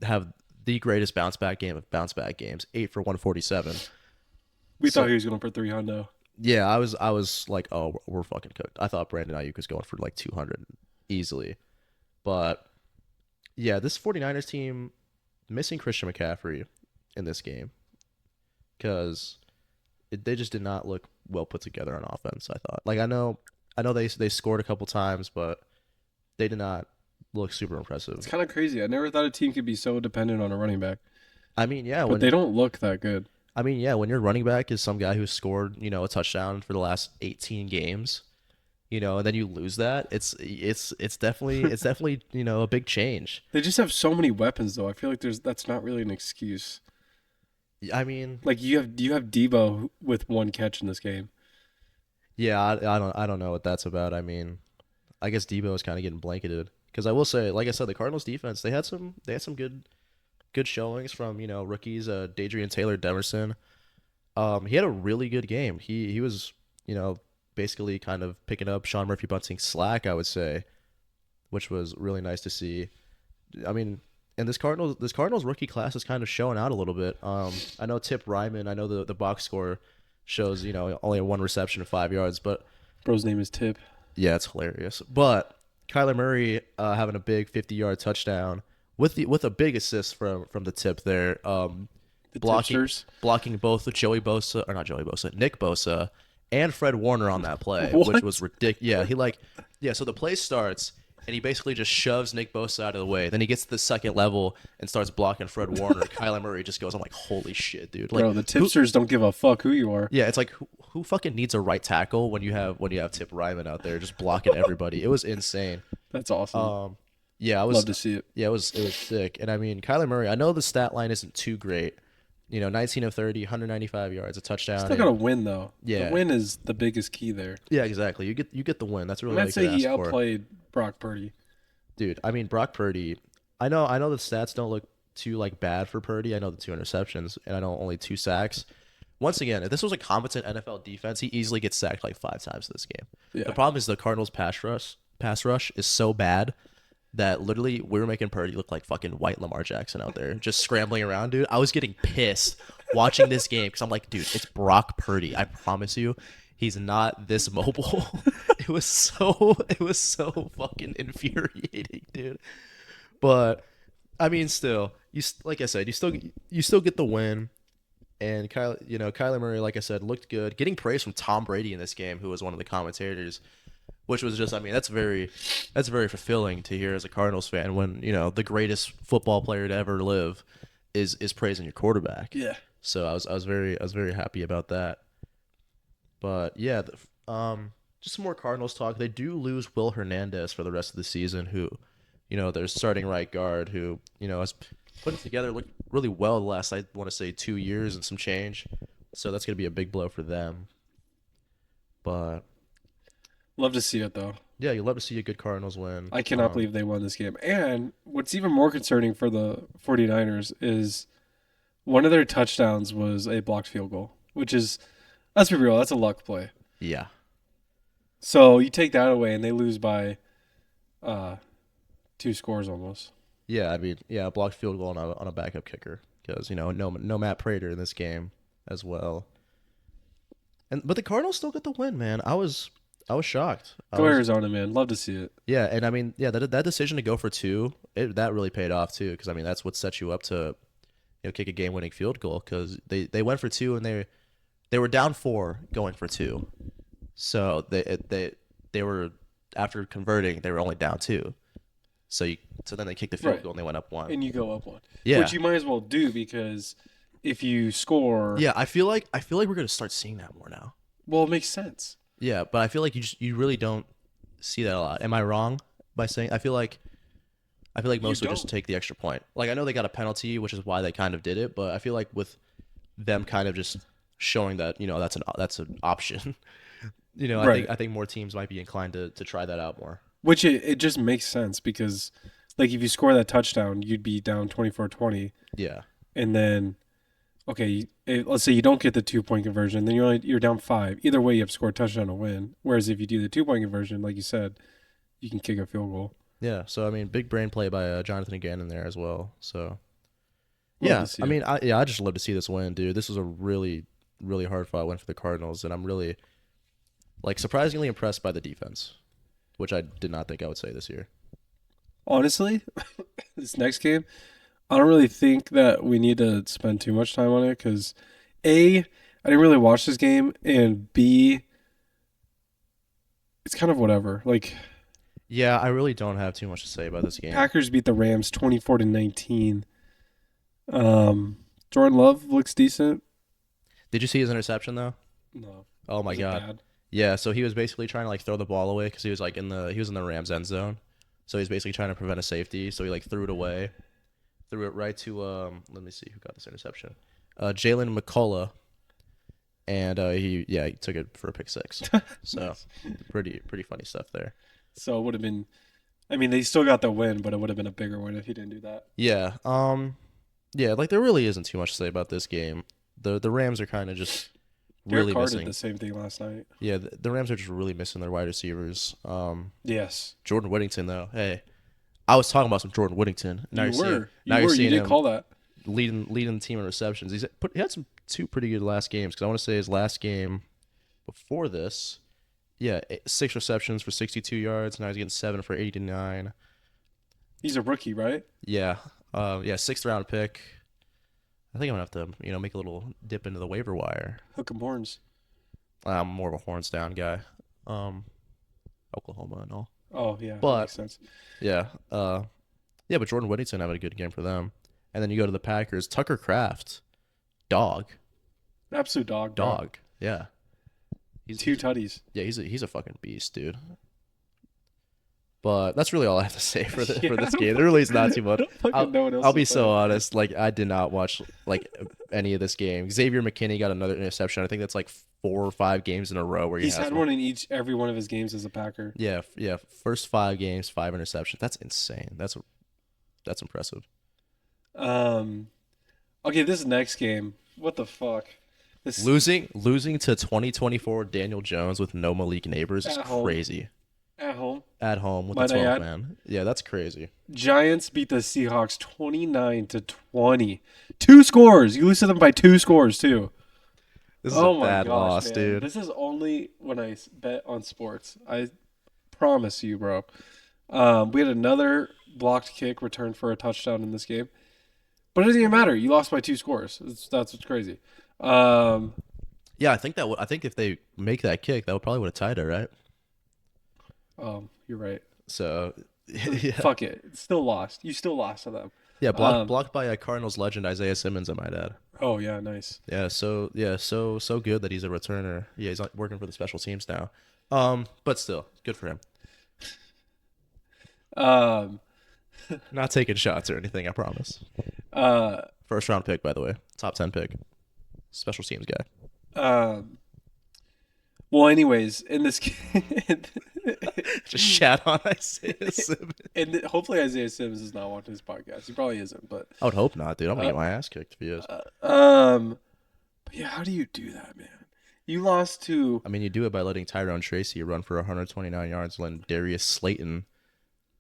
have the greatest bounce back game of bounce back games, 8 for 147. We thought he was going for 300. Yeah, I was like, oh, we're fucking cooked. I thought Brandon Ayuk was going for 200 easily. But yeah, this 49ers team missing Christian McCaffrey in this game because they just did not look well put together on offense. I thought. Like I know they scored a couple times, but they did not look super impressive. It's kind of crazy. I never thought a team could be so dependent on a running back. I mean, yeah, But they don't look that good. I mean, yeah, when your running back is some guy who's scored, a touchdown for the last 18 games, and then you lose that, it's definitely, a big change. They just have so many weapons, though. I feel like that's not really an excuse. I mean, Like you have Debo with one catch in this game. yeah, I don't know what that's about. I mean, I guess Debo is kind of getting blanketed because I will say, like I said, the Cardinals defense they had some good showings from rookies, Dadrian Taylor Demerson. He had a really good game. He was basically kind of picking up Sean Murphy Bunting's slack, I would say, which was really nice to see. I mean, and this Cardinals rookie class is kind of showing out a little bit. I know Tip Ryman. I know the box score shows only one reception of 5 yards, but Bro's name is Tip. yeah, it's hilarious. But Kyler Murray having a big 50-yard touchdown with a big assist from the Tip there. The blocking both Nick Bosa and Fred Warner on that play, What? which was ridiculous. Yeah, so the play starts and he basically just shoves Nick Bosa out of the way. Then he gets to the second level and starts blocking Fred Warner. Kyler Murray just goes, I'm like, holy shit, dude. Like, Bro, the tipsters don't give a fuck who you are. yeah, it's like who fucking needs a right tackle when you have Tip Ryman out there just blocking everybody? It was insane. That's awesome. Yeah, Love to see it. Yeah, it was sick. And I mean, Kyler Murray, I know the stat line isn't too great. 19 of 30, 195 yards, a touchdown. Still got to win though. Yeah. The win is the biggest key there. Yeah, exactly. You get the win. That's really I'd all you say can he ask for. outplayed Brock Purdy. Dude, I mean Brock Purdy. I know the stats don't look too bad for Purdy. I know the 2 interceptions and I know only 2 sacks. Once again, if this was a competent NFL defense, he easily gets sacked like 5 times this game. Yeah. The problem is the Cardinals pass rush is so bad that literally we were making Purdy look like fucking white Lamar Jackson out there, just scrambling around, dude. I was getting pissed watching this game because I'm like, dude, it's Brock Purdy. I promise you, he's not this mobile. It was so fucking infuriating, dude. But I mean, still, like I said, you still get the win. And Kyler Murray, like I said, looked good. Getting praise from Tom Brady in this game, who was one of the commentators, which was just, I mean, that's very fulfilling to hear as a Cardinals fan when the greatest football player to ever live is praising your quarterback. Yeah. So I was very happy about that. But yeah, just some more Cardinals talk. They do lose Will Hernandez for the rest of the season, who, their starting right guard, who has put it together, looked really well the last, I want to say, 2 years and some change. So that's gonna be a big blow for them. But Love to see it though. yeah, you love to see a good Cardinals win. I cannot believe they won this game. And what's even more concerning for the 49ers is one of their touchdowns was a blocked field goal, which is, let's be real, that's a luck play. Yeah. So you take that away and they lose by 2 scores almost. Yeah, I mean, yeah, a blocked field goal on a backup kicker because no Matt Prater in this game as well. But the Cardinals still get the win, man. I was shocked. Go Arizona, man. Love to see it. Yeah, and I mean, yeah, that decision to go for 2, that really paid off too, because I mean that's what sets you up to kick a game-winning field goal, because they went for 2 and they were down 4 going for 2, so they were, after converting, they were only down 2. So then they kicked the field goal and they went up 1. And you go up 1. Yeah. Which you might as well do, because if you score, Yeah, I feel like we're gonna start seeing that more now. well, it makes sense. Yeah, but I feel like you really don't see that a lot. Am I wrong by saying? I feel like most would just take the extra point. Like, I know they got a penalty, which is why they kind of did it, but I feel like with them kind of just showing that that's an option. Right. I think more teams might be inclined to try that out more. Which it just makes sense, because like if you score that touchdown, you'd be down 24-20. Yeah. And then, okay, let's say you don't get the 2-point conversion, then you're down 5. Either way, you have to score a touchdown to win. Whereas if you do the 2-point conversion, like you said, you can kick a field goal. Yeah. So I mean, big brain play by Jonathan Gannon there as well. So Love yeah, to see I it. mean, I just love to see this win, dude. This was a really, really hard fought win for the Cardinals, and I'm really surprisingly impressed by the defense, which I did not think I would say this year. Honestly, this next game, I don't really think that we need to spend too much time on it, because I didn't really watch this game, and B, it's kind of whatever. Like Yeah, I really don't have too much to say about this game. Packers beat the Rams 24-19. Jordan Love looks decent. Did you see his interception though? No, Oh my was it god. bad? Yeah, so he was basically trying to like throw the ball away because he was in the Rams end zone. So he's basically trying to prevent a safety. So he like threw it away, threw it right to let me see who got this interception. Jalen McCullough, and he took it for a pick six. So pretty funny stuff there. So it would have been. I mean, they still got the win, but it would have been a bigger win if he didn't do that. Yeah. Yeah, like there really isn't too much to say about this game. The Rams are kind of just Derek really Carr missing. did the same thing last night. Yeah, the Rams are just really missing their wide receivers. Yes, Jordan Whittington though. Hey, I was talking about some Jordan Whittington. Now you you're seeing were. now You you're were. You seeing did him call that. leading the team in receptions. He had some two pretty good last games because I want to say his last game before this, yeah, 6 receptions for 62 yards. Now he's getting 7 for 89. He's a rookie, right? Yeah, yeah, 6th round pick. I think I'm gonna have to make a little dip into the waiver wire. Hook 'em horns. I'm more of a horns down guy. Oklahoma and all. Oh yeah, that But makes sense. yeah, yeah, but Jordan Whittington having a good game for them. And then you go to the Packers. Tucker Kraft, dog, Absolute dog. Bro. dog. Yeah, Two tutties. yeah, he's a fucking beast, dude. But that's really all I have to say for this game. There really is not too much. I'll be so honest. Like I did not watch like any of this game. Xavier McKinney got another interception. I think that's like 4 or 5 games in a row where He's had one in every one of his games as a Packer. Yeah, yeah. First 5 games, 5 interceptions. That's insane. That's impressive. Okay, this next game. What the fuck? This Losing to 2024 Daniel Jones with no Malik Neighbors is At home. crazy. at home. At home with Might the I 12 add? man. Yeah, that's crazy. Giants beat the Seahawks 29-20. 2 scores. You lose to them by 2 scores too. This is Oh a my bad gosh, loss, man. dude. This is only when I bet on sports. I promise you, bro. We had another blocked kick return for a touchdown in this game, but it doesn't even matter. You lost by 2 scores. That's what's crazy. Yeah, I think if they make that kick, that would probably would have tied it, right? You're right. So yeah. Fuck it. It's still lost. You still lost to them. Yeah, blocked by a Cardinals legend, Isaiah Simmons, I might add. Oh yeah, nice. Yeah, so good that he's a returner. Yeah, he's working for the special teams now. But still, good for him. Um, Not taking shots or anything, I promise. First round pick, by the way. Top 10 pick. Special teams guy. Well, anyways, in this game, Just shat on Isaiah Simmons. and hopefully Isaiah Simmons is not watching this podcast. He probably isn't, but I would hope not, dude. I'm gonna get my ass kicked if he is. but yeah, how do you do that, man? You lost to I mean, you do it by letting Tyrone Tracy run for 129 yards, letting Darius Slayton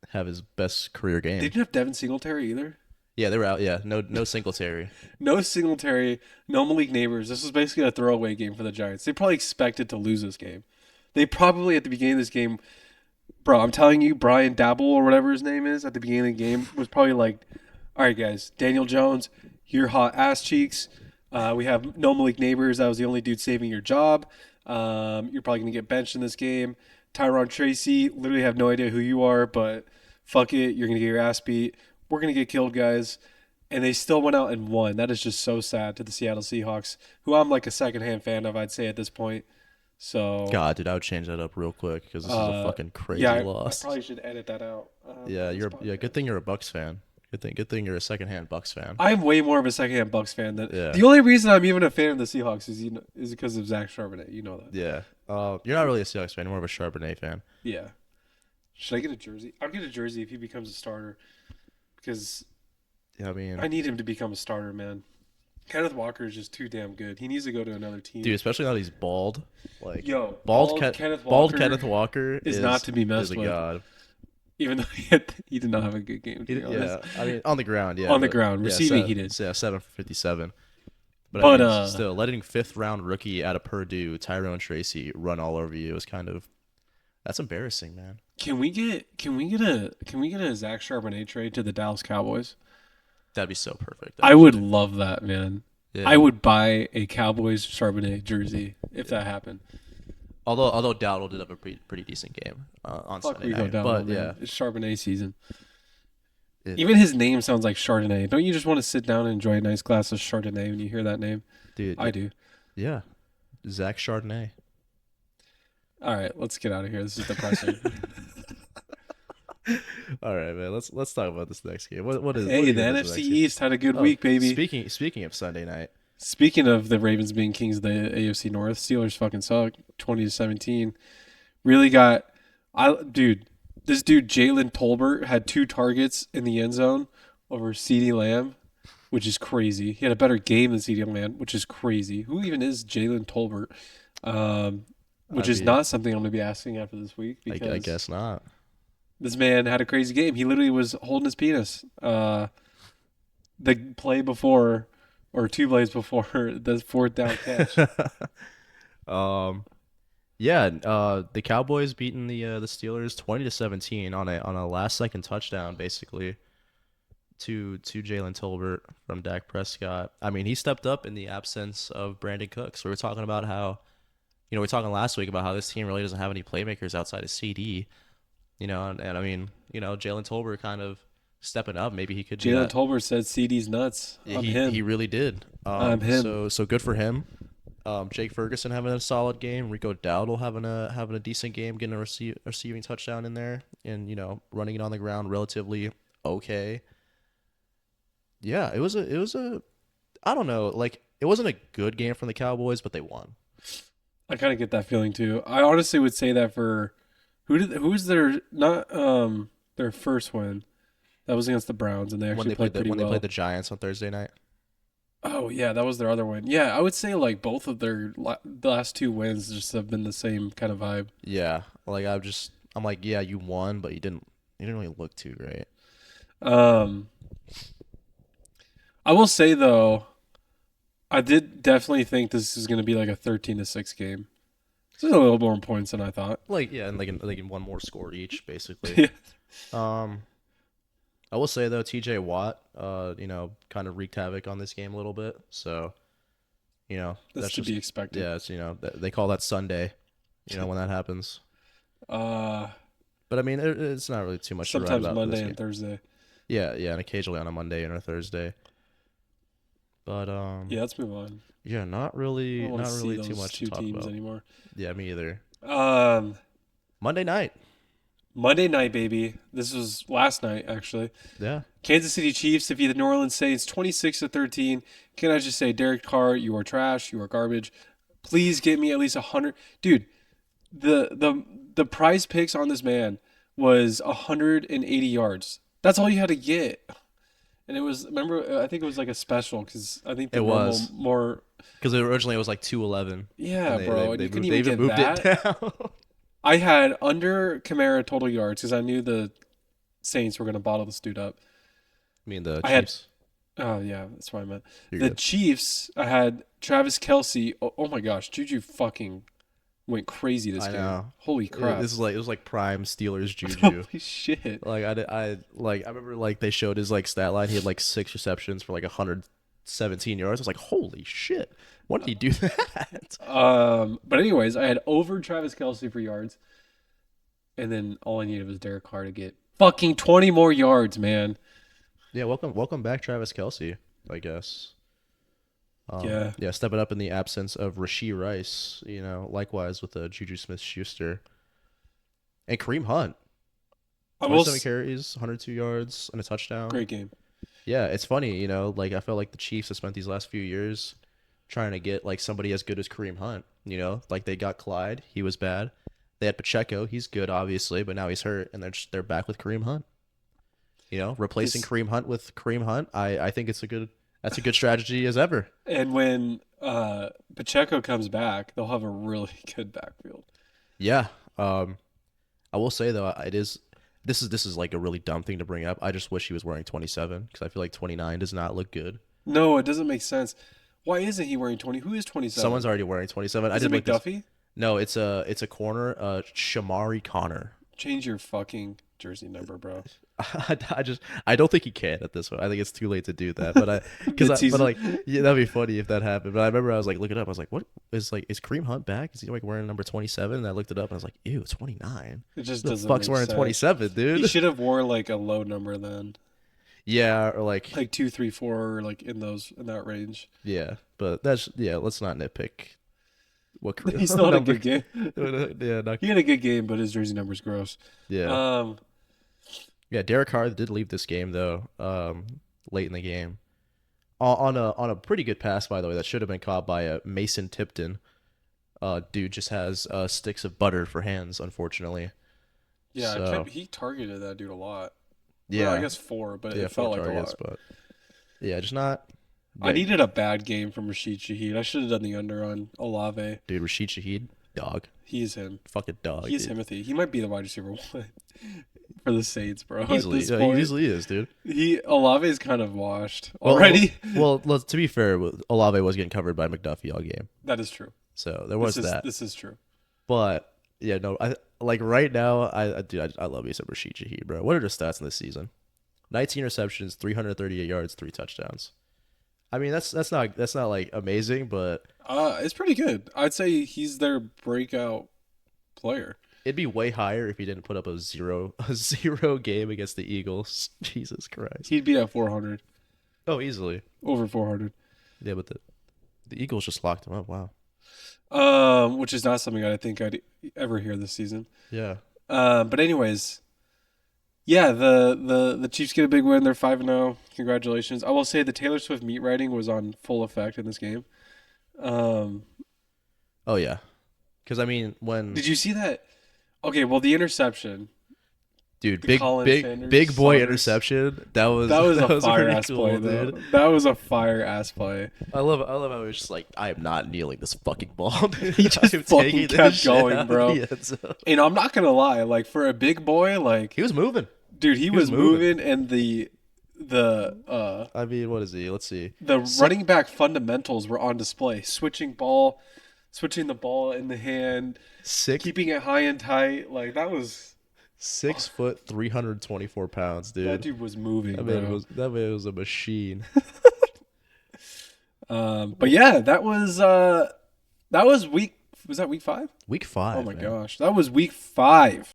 have his best career game. They didn't have Devin Singletary either. Yeah, they were out. Yeah, no Singletary. No Singletary, no Malik Neighbors. This was basically a throwaway game for the Giants. They probably expected to lose this game. They probably at the beginning of this game, bro, I'm telling you, Brian Dabble or whatever his name is at the beginning of the game was probably like, all right, guys, Daniel Jones, you're hot ass cheeks. We have no Malik Neighbors. That was the only dude saving your job. You're probably going to get benched in this game. Tyron Tracy, literally have no idea who you are, but fuck it. You're going to get your ass beat. We're going to get killed, guys. And they still went out and won. That is just so sad to the Seattle Seahawks, who I'm like a secondhand fan of, I'd say, at this point. So God, dude, I would change that up real quick because this is a fucking crazy yeah, loss. I probably should edit that out. Yeah, good thing you're a Bucks fan. Good thing you're a secondhand Bucks fan. I'm way more of a secondhand Bucks fan than Yeah. the only reason I'm even a fan of the Seahawks is because of Zach Charbonnet. You know that. Yeah. You're not really a Seahawks fan. You're more of a Charbonnet fan. Yeah. Should I get a jersey? I'll get a jersey if he becomes a starter because Yeah, I mean, I need him to become a starter, man. Kenneth Walker is just too damn good. He needs to go to another team. dude, especially now that he's bald. Like, Yo, Kenneth Walker is not to be messed is a with. god. Even though he did not have a good game. To be honest. Yeah, I mean, on the ground, yeah. On the but- ground. Receiving, he did. Yeah, 7 for 57. But, I mean, still, letting 5th-round rookie out of Purdue, Tyrone Tracy, run all over you is kind of that's embarrassing, man. Can we get a Zach Charbonnet trade to the Dallas Cowboys? That'd be so perfect. I would love that, man. Yeah. I would buy a Cowboys Charbonnet jersey if that happened. Although Dowdle did have a pretty decent game on Fuck Sunday Rico night, Dowdle, but man. yeah, It's Charbonnet season. it, Even his name sounds like Chardonnay. Don't you just want to sit down and enjoy a nice glass of Chardonnay when you hear that name? dude, I do. yeah, Zach Chardonnay. All right, let's get out of here. This is depressing. All right, man. Let's talk about this next game. What is Hey, your the next NFC game? East had a good Oh, week, baby. speaking of Sunday night, Speaking of the Ravens being kings of the AFC North, Steelers fucking suck. 20-17. Really got this dude Jalen Tolbert had 2 targets in the end zone over CeeDee Lamb, which is crazy. He had a better game than CeeDee Lamb, which is crazy. Who even is Jalen Tolbert? Which I is mean, not something I'm going to be asking after this week because I guess not. this man had a crazy game. He literally was holding his penis. The play before, or 2 plays before the 4th down catch. um, yeah. The Cowboys beating the Steelers 20-17 on a last second touchdown, basically to Jalen Tolbert from Dak Prescott. I mean, he stepped up in the absence of Brandon Cooks. We were talking about how, we were talking last week about how this team really doesn't have any playmakers outside of CD. And I mean, Jalen Tolbert kind of stepping up. Maybe he could do Jalen that. Tolbert said CD's nuts. Yeah, I'm he him. he really did. I'm him. So good for him. Jake Ferguson having a solid game. Rico Dowdle having a decent game, getting a receiving touchdown in there, and running it on the ground relatively okay. Yeah, it was a I don't know, like it wasn't a good game from the Cowboys, but they won. I kind of get that feeling too. I honestly would say that for who was their not their first win. That was against the Browns, and they When actually they played pretty when they well. played the Giants on Thursday night. Oh yeah, that was their other win. Yeah, I would say like both of their the last 2 wins just have been the same kind of vibe. Yeah, like I'm like, yeah, you won, but you didn't really look too great. Um, I will say though, I did definitely think this is going to be like a 13-6 game. This is a little more points than I thought. Like yeah, and like in one more score each, basically. Yeah. I will say though, T.J. Watt, kind of wreaked havoc on this game a little bit. So, That's to just be expected. yeah, it's they call that Sunday, when that happens. But I mean, it's not really too much to write Sometimes about for this Monday game. and Thursday. Yeah, and occasionally on a Monday and a Thursday. But Yeah, let's move on. yeah, not I really, don't want not to really see too those much 2 to talk teams about. anymore. Yeah, me either. Um, Monday night. Monday night, baby. This was last night, actually. Yeah. Kansas City Chiefs defeat the New Orleans Saints 26-13. Can I just say, Derek Carr, you are trash. You are garbage. Please get me at least 100. Dude, the prize picks on this man was 180 yards. That's all you had to get. And it was, remember, I think it was like a special because I think the It normal was. more. Because originally it was like 211. Yeah, And bro. And you couldn't they even even get moved that. it down. I had under Kamara total yards because I knew the Saints were going to bottle this dude up. I mean the I had- Chiefs. Oh, yeah, that's what I meant. You're The good. Chiefs, I had Travis Kelce. Oh my gosh, Juju fucking went crazy this I game. know. Holy crap. This is like it was like prime Steelers Juju. Holy shit. Like I remember like they showed his like stat line. He had like 6 receptions for like 117 yards. I was like, holy shit! When did he do that? But anyways, I had over Travis Kelce for yards. And then all I needed was Derek Carr to get fucking 20 more yards, man. Yeah, welcome back, Travis Kelce. I guess. Yeah. Stepping up in the absence of Rashee Rice. Likewise with Juju Smith-Schuster and Kareem Hunt. I will 27 carries, 102 yards, and a touchdown. Great game. Yeah, it's funny, like I felt like the Chiefs have spent these last few years trying to get like somebody as good as Kareem Hunt. Like they got Clyde, he was bad. They had Pacheco, he's good obviously, but now he's hurt, and they're back with Kareem Hunt. Replacing Kareem Hunt with Kareem Hunt, I think that's a good strategy as ever. And when Pacheco comes back, they'll have a really good backfield. Yeah. I will say though, this is like a really dumb thing to bring up. I just wish he was wearing 27 because I feel like 29 does not look good. No, it doesn't make sense. Why isn't he wearing 20? Who is 27? Someone's already wearing 27. Is it McDuffie? No, it's a corner, Shamari Connor. Change your fucking jersey number, bro. I don't think he can at this point. I think it's too late to do that. But Mid-season. like, yeah, that'd be funny if that happened. But I remember I was like looking up. I was like, what is Kareem Hunt back? Is he like wearing number 27? And I looked it up and I was like, ew, 29. It just Who the doesn't fuck's make wearing sense. 27, dude? He should have wore like a low number then, Yeah, or like 2, 3, 4, like in that range. yeah. But let's not nitpick what Kareem. He's still had a good game. Yeah, He had a good game, but his jersey number's gross. yeah. Yeah, Derek Carr did leave this game though, late in the game, on a pretty good pass by the way that should have been caught by Mason Tipton. Dude just has sticks of butter for hands, unfortunately. Yeah, So, he targeted that dude a lot. yeah, Well, I guess 4, but it felt 4 like targets, a lot. but yeah, just not. I needed a bad game from Rashid Shaheed. I should have done the under on Olave. Dude, Rashid Shaheed, dog, He is him. fucking dog. He is dude. Timothy. He might be the wide receiver 1 for the Saints, bro. Easily, At this yeah, point. he easily is, dude. Olave is kind of washed already. Well, to be fair, Olave was getting covered by McDuffie all game, That is true. so there was that. This is true. But yeah, no, I like right now. I love me some Rashid Shaheed, bro. What are the stats in this season? 19 receptions, 338 yards, 3 touchdowns. I mean, that's not like amazing, but It's pretty good. I'd say he's their breakout player. it'd be way higher if he didn't put up a zero game against the Eagles. Jesus Christ. He'd be at 400, Oh, easily. over 400. Yeah, but the Eagles just locked him up. Wow. Which is not something I think I'd ever hear this season. Yeah. But anyways, yeah, the Chiefs get a big win. They're 5-0. Congratulations. I will say the Taylor Swift meat writing was on full effect in this game. Oh yeah. Because I mean, when Did you see that? Okay, well, the interception. dude, the big Colin big Sanders big boy Saunders. interception. That was A fire pretty ass cool, play, dude. though. That was a fire ass play. I love how he was just like, I am not kneeling this fucking ball. He just fucking kept going, bro. And I'm not gonna lie, like for a big boy, like He was moving. dude, he was moving, and the I mean, what is he? Let's see. the running back fundamentals were on display. Switching the ball in the hand, keeping it high and tight. Like that was 6 foot, 324 pounds, dude. that dude was moving. That man was a machine. But yeah, that was week. Was that week 5? Week 5. Oh my man. gosh, that was week 5.